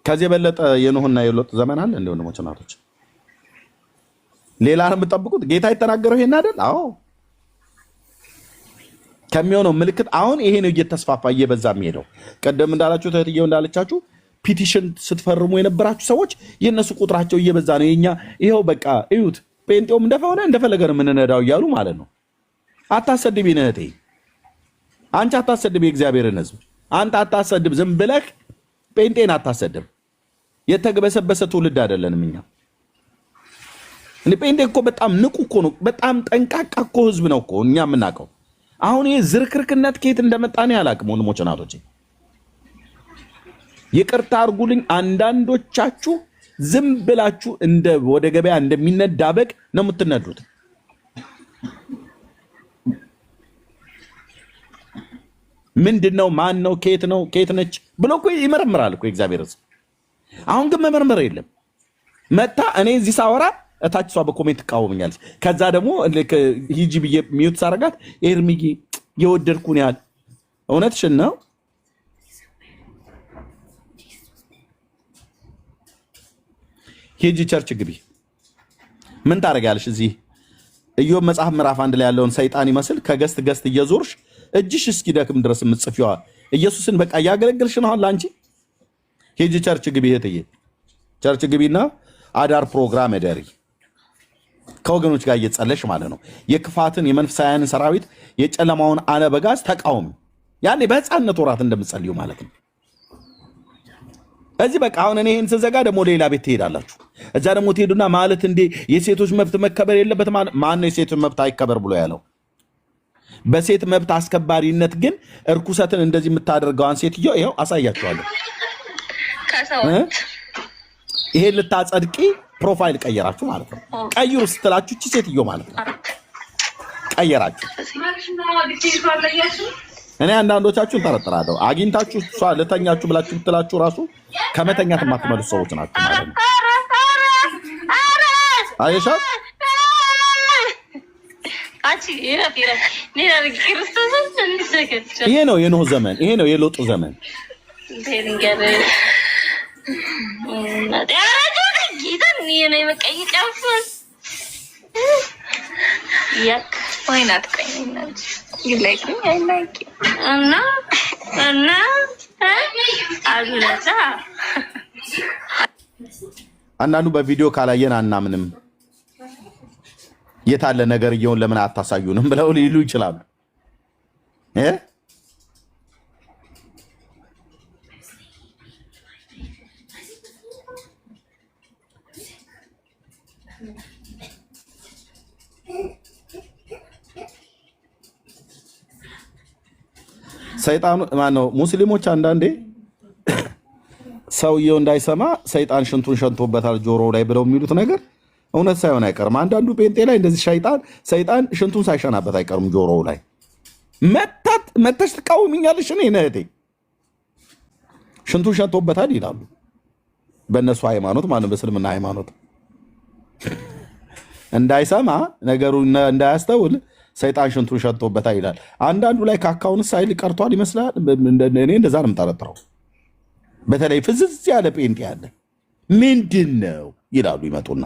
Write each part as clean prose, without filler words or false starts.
ከዚህ የበለጠ የኖህና የሎጥ ዘመን አለ እንደ ወንድሞች እናቶች? ሌላ ነው የምትጠብቁት? ጌታ የተናገረው ይሄን አይደል? አዎ ከሚሆነው ምልክት አሁን ይሄ ነው እየተስፋፋ እየበዛ የሚሄደው። ቀደም እንዳላችሁ ተህትየው እንዳለቻችሁ ፒቲሽን ስትፈርሙ የነበራችሁ ሰዎች የነሱ ቁጥራቸው እየበዛ ነው። የኛ ይሄው በቃ እዩት፣ ጴንጤውም እንደፈለገ ነው የምንነዳው እያሉ ማለት ነው። አታሰድቢ እህቴ፣ አንቺ አታሰድቢ የእግዚአብሔርን ሕዝብ አንተ አታሰድብ። ዝም ብለህ ጴንጤን አታሰድብ። የተግበሰበሰ ትውልድ አይደለንም እኛ። ጴንጤ እኮ በጣም ንቁ እኮ ነው። በጣም ጠንቃቃ እኮ ሕዝብ ነው እኮ እኛ የምናውቀው። አሁን ይሄ ዝርክርክነት ከየት እንደመጣ ነው ያላቅም። ወንድሞች እናቶቼ ይቅርታ አድርጉልኝ። አንዳንዶቻችሁ ዝም ብላችሁ ወደ ገበያ እንደሚነዳ በግ ነው የምትነዱት። ምንድነው? ማን ነው? ከየት ነው? ከየት ነች ብሎ እኮ ይመረምራል እኮ የእግዚአብሔር ሕዝብ። አሁን ግን መመርመር የለም። መታ እኔ እዚህ ሳወራ እታች እሷ በኮሜንት ትቃወመኛለች። ከዛ ደግሞ ሂጂ ብዬ ሚዩት ሳረጋት ኤርሚጌ የወደድኩን ያህል እውነትሽን ነው። ሂጂ ቸርች ግቢ። ምን ታደርጊያለሽ? እዚህ ኢዮብ መጽሐፍ ምዕራፍ 1 ላይ ያለውን ሰይጣን ይመስል ከገስት ገስት እየዞርሽ እጅሽ እስኪደክም ድረስ የምትጽፊዋ ኢየሱስን በቃ እያገለገልሽ ነው ለአንቺ። ሂጂ ቸርች ግቢ እህትዬ፣ ቸርች ግቢና አዳር ፕሮግራም እደሪ። ከወገኖች ጋር እየጸለሽ ማለት ነው። የክፋትን የመንፈሳውያንን ሰራዊት የጨለማውን አለበጋዝ ተቃውሚ። ያኔ በህፃንነት ወራት እንደምትጸልዩ ማለት ነው። እዚህ በቃ አሁን እኔ ይህን ስዘጋ ደግሞ ሌላ ቤት ትሄዳላችሁ። እዛ ደግሞ ትሄዱና ማለት እንዴ የሴቶች መብት መከበር የለበት። ማን ነው የሴቶች መብት አይከበር ብሎ ያለው? በሴት መብት አስከባሪነት ግን እርኩሰትን እንደዚህ የምታደርገዋን ሴትዮ ይኸው አሳያችኋለሁ። ይሄን ልታጸድቂ ፕሮፋይል ቀየራችሁ ማለት ነው። ቀይሩ ስትላችሁ እቺ ሴትዮ ማለት ነው ቀየራችሁ። እኔ አንዳንዶቻችሁን ጠረጥራለሁ። አግኝታችሁ እሷ ልተኛችሁ ብላችሁ ብትላችሁ ራሱ ከመተኛት የማትመልሱ ሰዎች ናቸው ማለት ነው። አየሻት? ይሄ ነው የኖህ ዘመን፣ ይሄ ነው የሎጥ ዘመን። አንዳንዱ በቪዲዮ ካላየን አናምንም፣ የታለ ነገር እየውን ለምን አታሳዩንም ብለው ሊሉ ይችላሉ። ሰይጣኑ ማነው? ሙስሊሞች አንዳንዴ ሰውየው እንዳይሰማ ሰይጣን ሽንቱን ሸንቶበታል ጆሮ ላይ ብለው የሚሉት ነገር እውነት ሳይሆን አይቀርም። አንዳንዱ ጴንጤ ላይ እንደዚህ ሰይጣን ሽንቱን ሳይሸናበት አይቀርም ጆሮው ላይ። መተሽ ትቃወሚኛለሽ? እኔ እህቴ ሽንቱን ሸንቶበታል ይላሉ በእነሱ ሃይማኖት ማለት በእስልምና ሃይማኖት። እንዳይሰማ ነገሩ እንዳያስተውል ሰይጣን ሽንቱን ሸንቶበታል ይላል። አንዳንዱ ላይ ካካውን ሳይል ቀርቷል ይመስላል። እኔ እንደዛ ነው የምጠረጥረው። በተለይ ፍዝዝ ያለ ጴንጤ ያለ ምንድን ነው ይላሉ ይመጡና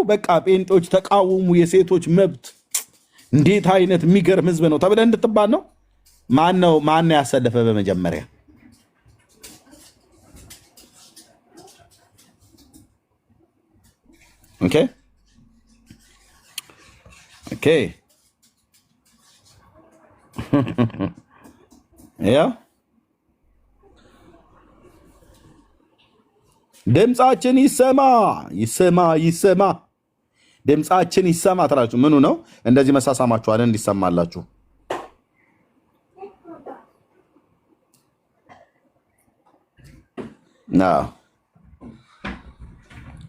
በቃ ጴንጤዎች ተቃወሙ የሴቶች መብት። እንዴት አይነት የሚገርም ህዝብ ነው ተብለህ እንድትባል ነው። ማን ያሰለፈ በመጀመሪያ? ኦኬ ያ ድምጻችን ይሰማ ድምጻችን ይሰማ ትላችሁ። ምኑ ነው እንደዚህ መሳሳማችኋል እንዲሰማላችሁ?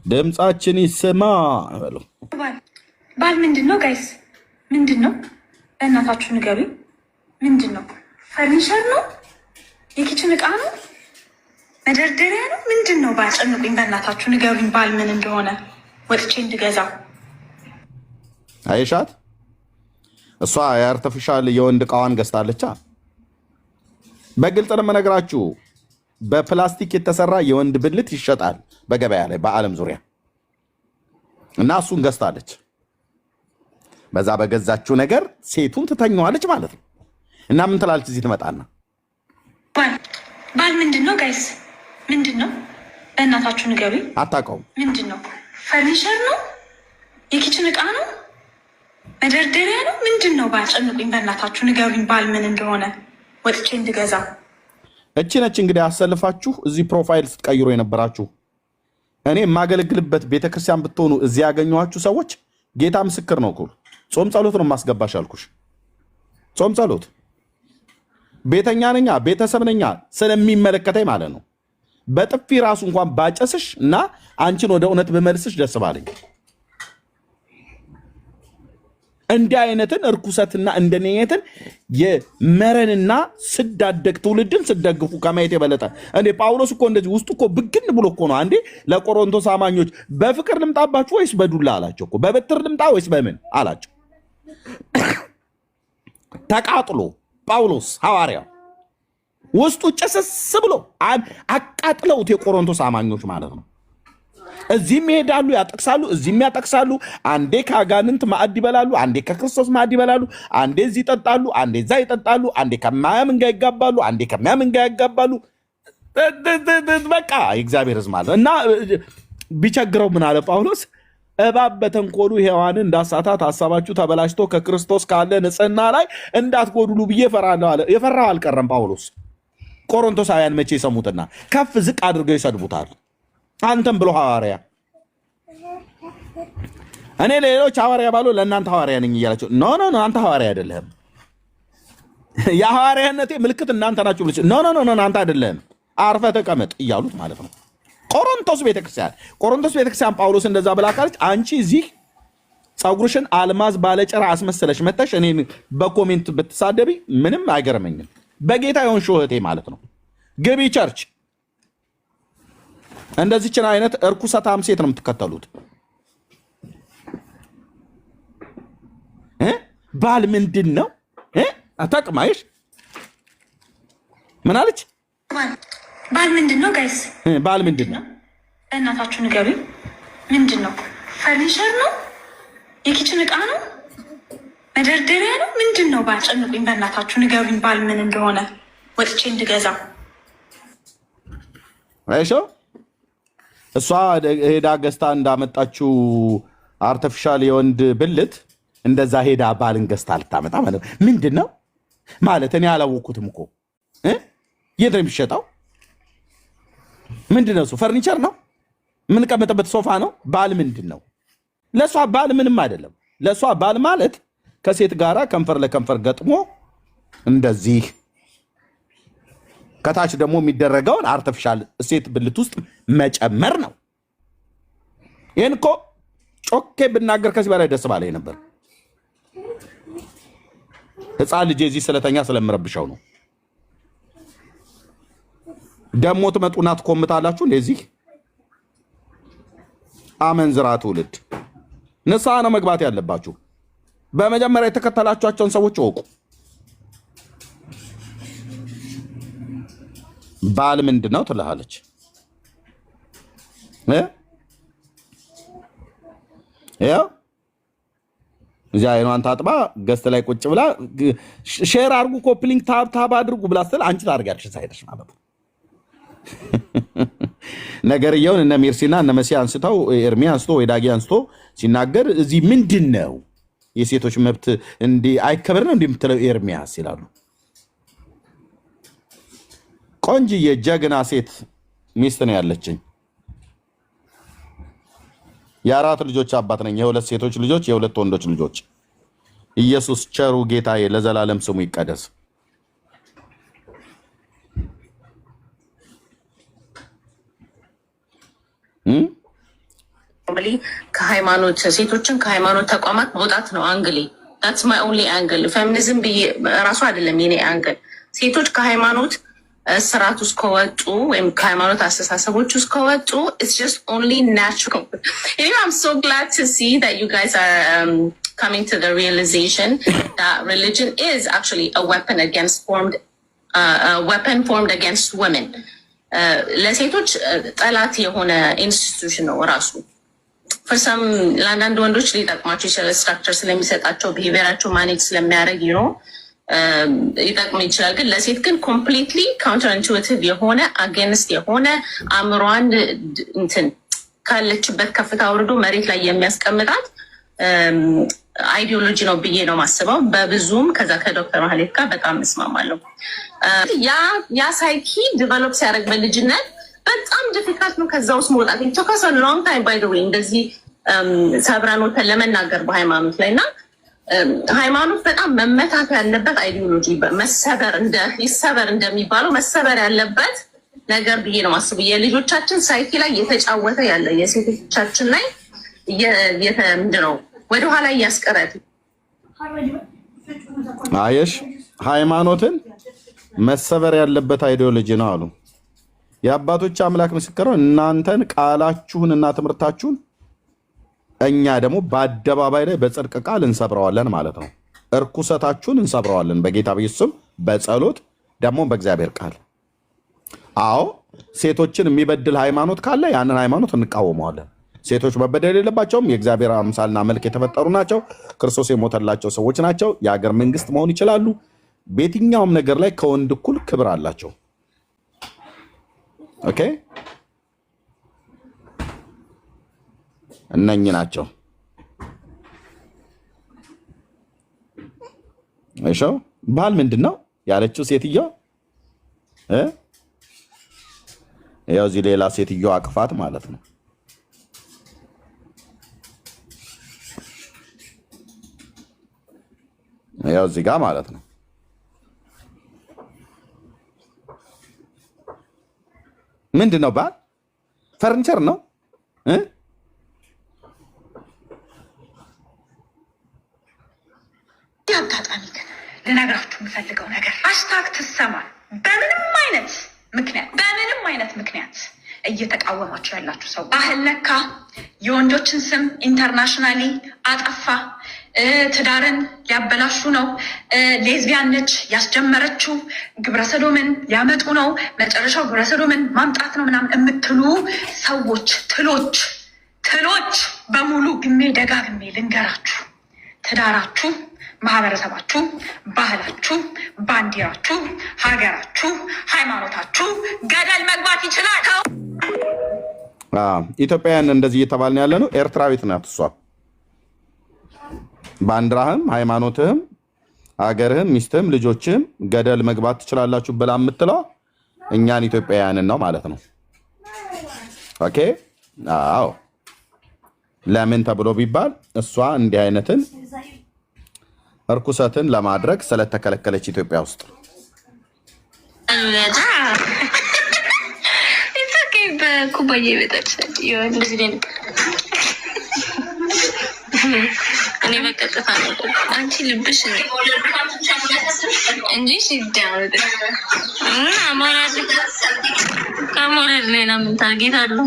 ድምጻችን ይሰማ በሉ። ባል ምንድን ነው ጋይስ? ምንድን ነው? በእናታችሁ ንገሩኝ። ምንድን ነው? ፈርኒቸር ነው? የኪችን እቃ ነው? መደርደሪያ ነው? ምንድን ነው? ባጨንቁኝ፣ በእናታችሁ ንገሩኝ ባል ምን እንደሆነ ወጥቼ እንድገዛ። አይሻት እሷ የአርቲፊሻል የወንድ እቃዋን ገዝታለቻ። በግልጽ ነው የምነግራችሁ። በፕላስቲክ የተሰራ የወንድ ብልት ይሸጣል በገበያ ላይ በዓለም ዙሪያ እና እሱን ገዝታለች። በዛ በገዛችው ነገር ሴቱን ትተኛዋለች ማለት ነው። እና ምን ትላለች? እዚህ ትመጣና ባል ምንድን ነው ጋይስ? ምንድን ነው? በእናታችሁ ንገሩኝ። አታውቀውም። ምንድን ነው? ፈርኒቸር ነው? የኪችን እቃ ነው? መደርደሪያ ነው? ምንድን ነው? ባል ጨንቁኝ፣ በእናታችሁ ንገሩኝ። ባል ምን እንደሆነ ወጥቼ እንድገዛ። እቺ ነች እንግዲህ አሰልፋችሁ እዚህ ፕሮፋይል ስትቀይሩ የነበራችሁ። እኔ የማገለግልበት ቤተክርስቲያን ብትሆኑ እዚህ ያገኘኋችሁ ሰዎች ጌታ ምስክር ነው። ኩል ጾም ጸሎት ነው ማስገባሽ አልኩሽ። ጾም ጸሎት ቤተኛ ነኛ ቤተሰብ ነኛ ስለሚመለከተኝ ማለት ነው። በጥፊ ራሱ እንኳን ባጨስሽ እና አንቺን ወደ እውነት በመልስሽ ደስ ባለኝ። እንዲህ አይነትን እርኩሰትና እንደነየትን የመረንና ስዳደግ ትውልድን ስደግፉ ከማየት የበለጠ እንዴ! ጳውሎስ እኮ እንደዚህ ውስጡ እኮ ብግን ብሎ እኮ ነው። አንዴ ለቆሮንቶስ አማኞች በፍቅር ልምጣባችሁ ወይስ በዱላ አላቸው እኮ። በበትር ልምጣ ወይስ በምን አላቸው። ተቃጥሎ ጳውሎስ ሐዋርያው ውስጡ ጭስስ ብሎ አቃጥለውት የቆሮንቶስ አማኞች ማለት ነው። እዚህም ይሄዳሉ ያጠቅሳሉ፣ እዚህም ያጠቅሳሉ። አንዴ ከአጋንንት ማዕድ ይበላሉ፣ አንዴ ከክርስቶስ ማዕድ ይበላሉ። አንዴ እዚህ ይጠጣሉ፣ አንዴ እዛ ይጠጣሉ። አንዴ ከማያምን ጋር ይጋባሉ፣ አንዴ ከማያምን ጋር ያጋባሉ። በቃ የእግዚአብሔር ሕዝብ ማለት እና ቢቸግረው ምን አለ ጳውሎስ? እባብ በተንኮሉ ሔዋንን እንዳሳታት ሀሳባችሁ ተበላሽቶ ከክርስቶስ ካለ ንጽሕና ላይ እንዳትጎድሉ ብዬ እፈራለሁ አለ። የፈራው አልቀረም ጳውሎስ። ቆሮንቶሳውያን መቼ ይሰሙትና ከፍ ዝቅ አድርገው ይሰድቡታል። አንተም ብሎ ሐዋርያ እኔ ለሌሎች ሐዋርያ ባሉ ለእናንተ ሐዋርያ ነኝ እያላቸው ኖ አንተ ሐዋርያ አይደለህም። የሐዋርያነቴ ምልክት እናንተ ናችሁ ብለሽ ኖ አንተ አይደለህም፣ አርፈህ ተቀመጥ እያሉት ማለት ነው። ቆሮንቶስ ቤተክርስቲያን ጳውሎስ እንደዛ ብላ ካለች አንቺ እዚህ ፀጉርሽን አልማዝ ባለጭራ አስመሰለሽ መተሽ እኔን በኮሜንት ብትሳደቢ ምንም አይገርመኝም። በጌታ የሆን ሾህቴ ማለት ነው። ግቢ ቸርች። እንደዚችን አይነት እርኩሰታም ሴት ነው የምትከተሉት። ባል ምንድን ነው አታቅማይሽ? ምን አለች? ባል ምንድን ነው ጋይስ? ባል ምንድን ነው? በእናታችሁ ንገሩኝ። ምንድን ነው? ፈርኒቸር ነው? የኪችን እቃ ነው? መደርደሪያ ነው? ምንድን ነው? ባል ጨንቁኝ፣ በእናታችሁ ንገሩኝ። ባል ምን እንደሆነ ወጥቼ እንድገዛ። አይሾ እሷ ሄዳ ገዝታ እንዳመጣችው አርቲፊሻል የወንድ ብልት እንደዛ ሄዳ ባልን ገዝታ ልታመጣ ማለት ምንድን ነው ማለት? እኔ አላወኩትም እኮ የት ነው የሚሸጠው? ምንድን ነው እሱ? ፈርኒቸር ነው? የምንቀመጥበት ሶፋ ነው? ባል ምንድን ነው? ለእሷ ባል ምንም አይደለም። ለእሷ ባል ማለት ከሴት ጋራ ከንፈር ለከንፈር ገጥሞ እንደዚህ ከታች ደግሞ የሚደረገውን አርቲፊሻል ሴት ብልት ውስጥ መጨመር ነው። ይህን እኮ ጮኬ ብናገር ከዚህ በላይ ደስ ባላይ ነበር። ህፃን ልጅ እዚህ ስለተኛ ስለምረብሻው ነው። ደሞ ትመጡና ትኮምታላችሁ። እንደዚህ አመንዝራ ትውልድ ንስሐ ነው መግባት ያለባችሁ። በመጀመሪያ የተከተላችኋቸውን ሰዎች እወቁ። ባል ምንድን ነው ትልሃለች። ያው እዚያ አይኗን ታጥባ ገስት ላይ ቁጭ ብላ ሼር አድርጉ፣ ኮፕሊንግ ታብ አድርጉ ብላ ስትል አንቺ ታደርጊያለሽ ሳይደርሽ ማለት ነው። ነገርየውን እነ ሜርሲና እነ መሲ አንስተው ኤርሚ አንስቶ ወይ ዳጊ አንስቶ ሲናገር እዚህ ምንድን ነው የሴቶች መብት እንዲህ አይከበር ነው እንዲህ የምትለው ኤርሚያስ ይላሉ። ቆንጅዬ ጀግና ሴት ሚስት ነው ያለችኝ። የአራት ልጆች አባት ነኝ። የሁለት ሴቶች ልጆች፣ የሁለት ወንዶች ልጆች። ኢየሱስ ቸሩ ጌታዬ ለዘላለም ስሙ ይቀደስ። ከሃይማኖት ሴቶችን ከሃይማኖት ተቋማት መውጣት ነው አንግሌ። ታትስ ማይ ኦንሊ አንግል። ፌሚኒዝም ብዬ ራሱ አይደለም የኔ አንግል። ሴቶች ከሃይማኖት ስርዓት ውስጥ ከወጡ ወይም ከሃይማኖት አስተሳሰቦች ውስጥ ከወጡ it's just only natural. You know, I'm so glad to see that you guys are coming to the realization that religion is actually a weapon formed against women. ለሴቶች ጠላት የሆነ ኢንስቲትዩሽን ነው ራሱ። for some ለአንዳንድ ወንዶች ሊጠቅማቸው ይችላል፣ ስትራክቸር ስለሚሰጣቸው ቢሄቪየራቸው ማኔጅ ስለሚያደርግ ይጠቅም ይችላል። ግን ለሴት ግን ኮምፕሊትሊ ካውንተር ኢንቱዊቲቭ የሆነ አጌንስት የሆነ አእምሯን እንትን ካለችበት ከፍታ አውርዶ መሬት ላይ የሚያስቀምጣት አይዲዮሎጂ ነው ብዬ ነው ማስበው። በብዙም ከዛ ከዶክተር ማህሌት ጋር በጣም እስማማለሁ። ያ ሳይኪ ዲቨሎፕ ሲያደርግ በልጅነት በጣም ዲፊካልት ነው ከዛ ውስጥ መውጣት። ቶከስ ሎንግ ታይም ባይ ዘ ዌይ እንደዚህ ሰብራኖተን ለመናገር በሃይማኖት ላይ እና ሃይማኖት በጣም መመታት ያለበት አይዲዮሎጂ ይሰበር እንደሚባለው መሰበር ያለበት ነገር ብዬ ነው ማስቡ። የልጆቻችን ሳይኪ ላይ እየተጫወተ ያለ የሴቶቻችን ላይ ምንድነው ወደኋላ እያስቀረት አየሽ፣ ሃይማኖትን መሰበር ያለበት አይዲዮሎጂ ነው አሉ የአባቶች አምላክ ምስክር ነው። እናንተን ቃላችሁን እና ትምህርታችሁን እኛ ደግሞ በአደባባይ ላይ በጽድቅ ቃል እንሰብረዋለን ማለት ነው። እርኩሰታችሁን እንሰብረዋለን በጌታ በኢየሱስ ስም፣ በጸሎት ደግሞ በእግዚአብሔር ቃል። አዎ ሴቶችን የሚበድል ሃይማኖት ካለ ያንን ሃይማኖት እንቃወመዋለን። ሴቶች መበደል የሌለባቸውም፣ የእግዚአብሔር አምሳልና መልክ የተፈጠሩ ናቸው። ክርስቶስ የሞተላቸው ሰዎች ናቸው። የሀገር መንግስት መሆን ይችላሉ። በየትኛውም ነገር ላይ ከወንድ እኩል ክብር አላቸው። ኦኬ፣ እነኚህ ናቸው። እሺ፣ ባል ምንድን ነው ያለችው ሴትዮ? ያው እዚህ ሌላ ሴትዮ አቅፋት ማለት ነው። ያው እዚህ ጋር ማለት ነው። ምንድን ነው ባል? ፈርኒቸር ነው። አጋጣሚ ግን ልነግራችሁ የምፈልገው ነገር ሃሽታግ ትሰማል በምንም አይነት ምክንያት እየተቃወማችሁ ያላችሁ ሰው ባህል ነካ፣ የወንዶችን ስም ኢንተርናሽናሊ አጠፋ፣ ትዳርን ሊያበላሹ ነው፣ ሌዝቢያን ነች ያስጀመረችው፣ ግብረሰዶምን ሊያመጡ ነው፣ መጨረሻው ግብረሰዶምን ማምጣት ነው ምናምን የምትሉ ሰዎች ትሎች በሙሉ ግሜ ደጋግሜ ልንገራችሁ፣ ትዳራችሁ፣ ማህበረሰባችሁ፣ ባህላችሁ፣ ባንዲራችሁ፣ ሀገራችሁ፣ ሃይማኖታችሁ ገደል መግባት ይችላል። ኢትዮጵያውያን እንደዚህ እየተባልን ያለ ነው። ኤርትራዊት ናት እሷ። ባንዲራህም ሃይማኖትህም ሀገርህም ሚስትህም ልጆችህም ገደል መግባት ትችላላችሁ ብላ የምትለው እኛን ኢትዮጵያውያንን ነው ማለት ነው። ኦኬ፣ አዎ። ለምን ተብሎ ቢባል እሷ እንዲህ አይነትን እርኩሰትን ለማድረግ ስለተከለከለች ኢትዮጵያ ውስጥ በኩባያ ይበጣል እንደዚህ ላይ እኔ በቀጥታ ነው አንቺ ልብሽ እንጂ ሲዳውደ ከሞረድ ሌላ ምን ታርጌት አለው?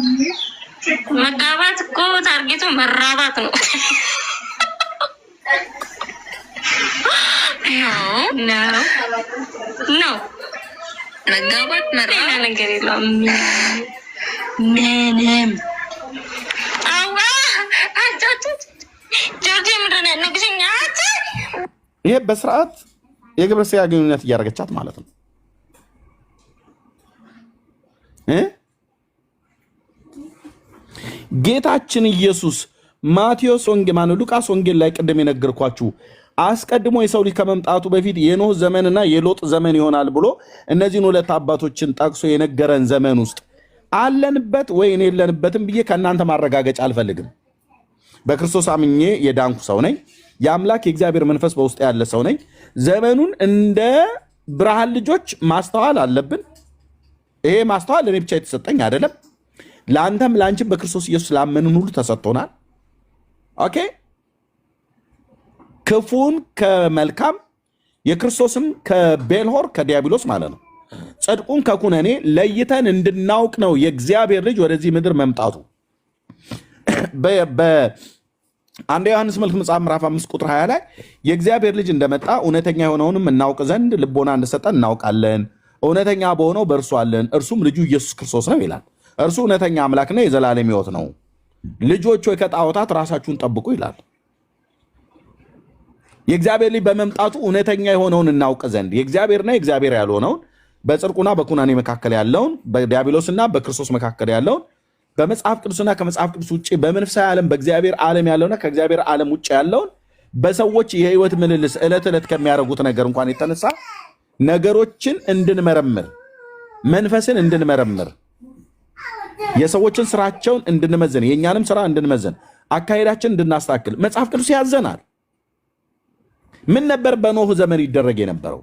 መጋባት እኮ ታርጌቱ መራባት ነው። ነው መጋባት መራባት ነገር የለውም ምንም። ይሄ በስርዓት የግብረ ስጋ ግንኙነት እያደረገቻት ማለት ነው። ጌታችን ኢየሱስ ማቴዎስ ወንጌል ሉቃስ ወንጌል ላይ ቅድም የነገርኳችሁ አስቀድሞ የሰው ልጅ ከመምጣቱ በፊት የኖህ ዘመንና የሎጥ ዘመን ይሆናል ብሎ እነዚህን ሁለት አባቶችን ጠቅሶ የነገረን ዘመን ውስጥ አለንበት ወይ የለንበትም ብዬ ከእናንተ ማረጋገጫ አልፈልግም። በክርስቶስ አምኜ የዳንኩ ሰው ነኝ። የአምላክ የእግዚአብሔር መንፈስ በውስጥ ያለ ሰው ነኝ። ዘመኑን እንደ ብርሃን ልጆች ማስተዋል አለብን። ይሄ ማስተዋል ለእኔ ብቻ የተሰጠኝ አይደለም። ለአንተም ለአንቺም በክርስቶስ ኢየሱስ ላመንን ሁሉ ተሰጥቶናል። ኦኬ፣ ክፉን ከመልካም የክርስቶስም ከቤልሆር ከዲያብሎስ ማለት ነው፣ ጽድቁን ከኩነኔ ለይተን እንድናውቅ ነው የእግዚአብሔር ልጅ ወደዚህ ምድር መምጣቱ። አንድ ዮሐንስ መልክ መጽሐፍ ምዕራፍ 5 ቁጥር 20 ላይ የእግዚአብሔር ልጅ እንደመጣ እውነተኛ የሆነውንም እናውቅ ዘንድ ልቦና እንደሰጠን እናውቃለን። እውነተኛ በሆነው በእርሱ አለን፣ እርሱም ልጁ ኢየሱስ ክርስቶስ ነው ይላል። እርሱ እውነተኛ አምላክና የዘላለም ሕይወት ነው። ልጆች ሆይ ከጣዖታት ራሳችሁን ጠብቁ ይላል። የእግዚአብሔር ልጅ በመምጣቱ እውነተኛ የሆነውን እናውቅ ዘንድ የእግዚአብሔርና የእግዚአብሔር ያልሆነውን በጽድቁና በኩናኔ መካከል ያለውን በዲያብሎስና በክርስቶስ መካከል ያለውን በመጽሐፍ ቅዱስና ከመጽሐፍ ቅዱስ ውጭ በመንፈሳዊ ዓለም በእግዚአብሔር ዓለም ያለውና ከእግዚአብሔር ዓለም ውጭ ያለውን በሰዎች የህይወት ምልልስ ዕለት ዕለት ከሚያደርጉት ነገር እንኳን የተነሳ ነገሮችን እንድንመረምር መንፈስን እንድንመረምር የሰዎችን ስራቸውን እንድንመዘን የእኛንም ስራ እንድንመዘን አካሄዳችን እንድናስተካክል መጽሐፍ ቅዱስ ያዘናል። ምን ነበር በኖህ ዘመን ይደረግ የነበረው?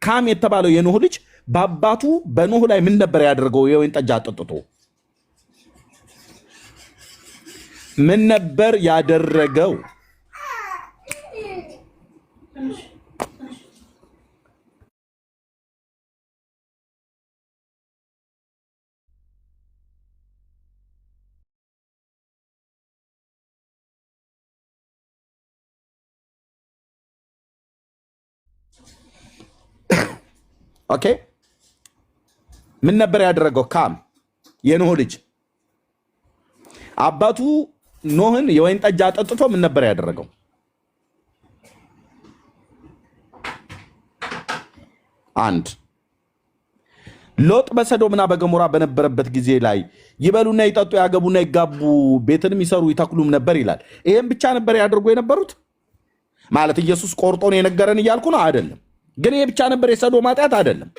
ካም የተባለው የኖህ ልጅ በአባቱ በኖህ ላይ ምን ነበር ያደርገው? የወይን ጠጅ አጠጥቶ ምን ነበር ያደረገው? ኦኬ ምን ነበር ያደረገው? ካም የኖህ ልጅ አባቱ ኖህን የወይን ጠጅ አጠጥቶ ምን ነበር ያደረገው? አንድ ሎጥ በሰዶምና በገሞራ በነበረበት ጊዜ ላይ ይበሉና ይጠጡ ያገቡና ይጋቡ ቤትንም ይሰሩ ይተክሉም ነበር ይላል። ይሄን ብቻ ነበር ያደርጉ የነበሩት ማለት ኢየሱስ ቆርጦን የነገረን እያልኩ ነው አይደለም። ግን ይሄ ብቻ ነበር የሰዶም ኃጢአት አይደለም።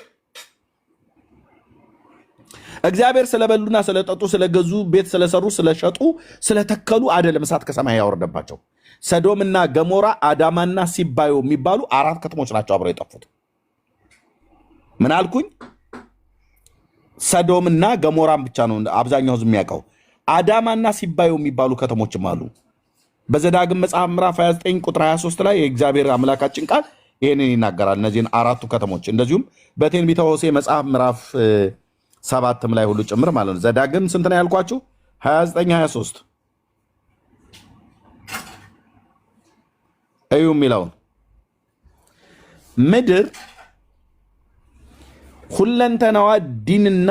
እግዚአብሔር ስለበሉና ስለጠጡ ስለገዙ ቤት ስለሰሩ ስለሸጡ ስለተከሉ አይደለም እሳት ከሰማይ ያወረደባቸው። ሰዶምና ገሞራ አዳማና ሲባዮ የሚባሉ 4 ከተሞች ናቸው አብረው የጠፉት። ምን አልኩኝ? ሰዶምና ገሞራን ብቻ ነው አብዛኛው ህዝብ የሚያውቀው። አዳማና ሲባዮ የሚባሉ ከተሞችም አሉ። በዘዳግም መጽሐፍ ምዕራፍ 29 ቁጥር 23 ላይ የእግዚአብሔር አምላካችን ቃል ይህንን ይናገራል። እነዚህን 4ቱ ከተሞች እንደዚሁም በትንቢተ ሆሴዕ መጽሐፍ ምዕራፍ 7 ላይ ሁሉ ጭምር ማለት ነው። ዘዳግም ስንት ነው ያልኳችሁ? 29 23 እዩ የሚለውን ምድር ሁለንተናዋ ዲንና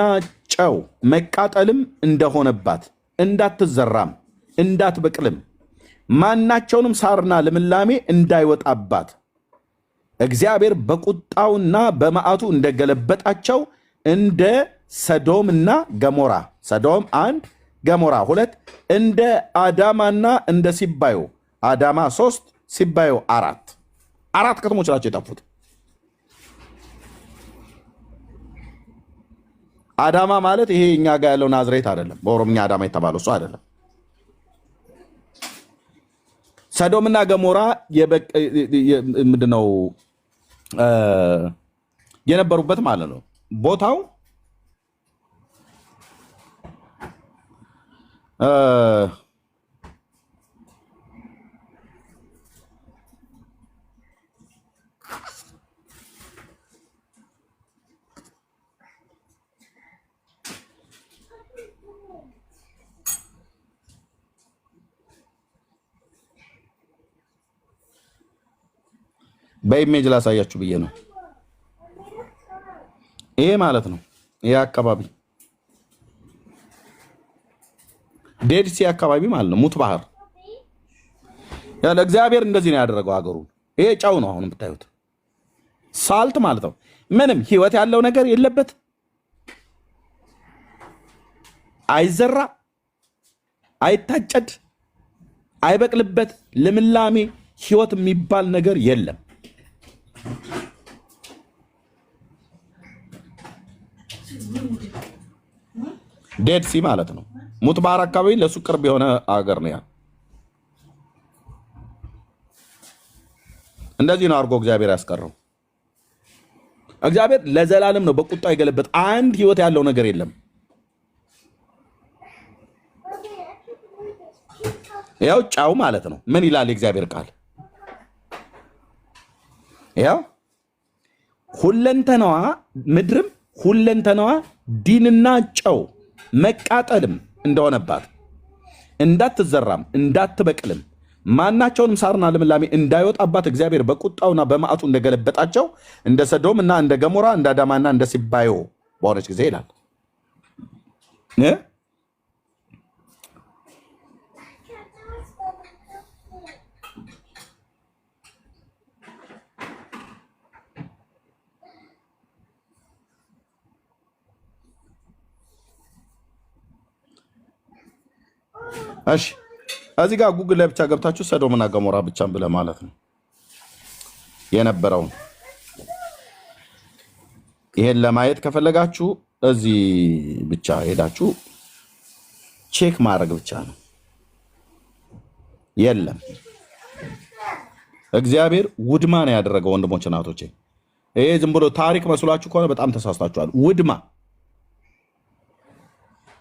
ጨው መቃጠልም እንደሆነባት እንዳትዘራም እንዳትበቅልም ማናቸውንም ሳርና ልምላሜ እንዳይወጣባት እግዚአብሔር በቁጣውና በመዓቱ እንደገለበጣቸው እንደ ሰዶምና ገሞራ ሰዶም 1 ገሞራ 2 እንደ አዳማና እንደ ሲባዮ አዳማ 3 ሲባዮ 4 ከተሞች ናቸው የጠፉት። አዳማ ማለት ይሄ እኛ ጋር ያለው ናዝሬት አይደለም። በኦሮምኛ አዳማ የተባለው እሱ አይደለም። ሰዶምና ገሞራ ምንድነው የነበሩበት ማለት ነው። ቦታው በኢሜጅ ላሳያችሁ ብዬ ነው። ይሄ ማለት ነው ይሄ አካባቢ ዴድ ሲ አካባቢ ማለት ነው። ሙት ባህር ያለ እግዚአብሔር እንደዚህ ነው ያደረገው ሀገሩ። ይሄ ጫው ነው አሁን የምታዩት ሳልት ማለት ነው። ምንም ህይወት ያለው ነገር የለበት፣ አይዘራ፣ አይታጨድ፣ አይበቅልበት፣ ልምላሜ ህይወት የሚባል ነገር የለም። ዴድ ሲ ማለት ነው። ሙት ባህር አካባቢ ለሱ ቅርብ የሆነ አገር ነው ያ። እንደዚህ ነው አድርጎ እግዚአብሔር ያስቀረው። እግዚአብሔር ለዘላለም ነው በቁጣ የገለበጥ። አንድ ህይወት ያለው ነገር የለም። ያው ጫው ማለት ነው። ምን ይላል የእግዚአብሔር ቃል? ያው ሁለንተናዋ ምድርም ሁለንተናዋ ዲንና ጨው መቃጠልም እንደሆነባት እንዳትዘራም እንዳትበቅልም ማናቸውንም ሳርና ልምላሜ እንዳይወጣባት እግዚአብሔር በቁጣውና በመዓቱ እንደገለበጣቸው እንደ ሰዶም እና እንደ ገሞራ እንደ አዳማና እንደ ሲባዮ በሆነች ጊዜ ይላል። እሺ እዚህ ጋር ጉግል ላይ ብቻ ገብታችሁ ሰዶምና ገሞራ ብቻም ብለ ማለት ነው የነበረውን። ይሄን ለማየት ከፈለጋችሁ እዚህ ብቻ ሄዳችሁ ቼክ ማድረግ ብቻ ነው። የለም እግዚአብሔር ውድማ ነው ያደረገው። ወንድሞች እናቶቼ፣ ይሄ ዝም ብሎ ታሪክ መስሏችሁ ከሆነ በጣም ተሳስታችኋል። ውድማ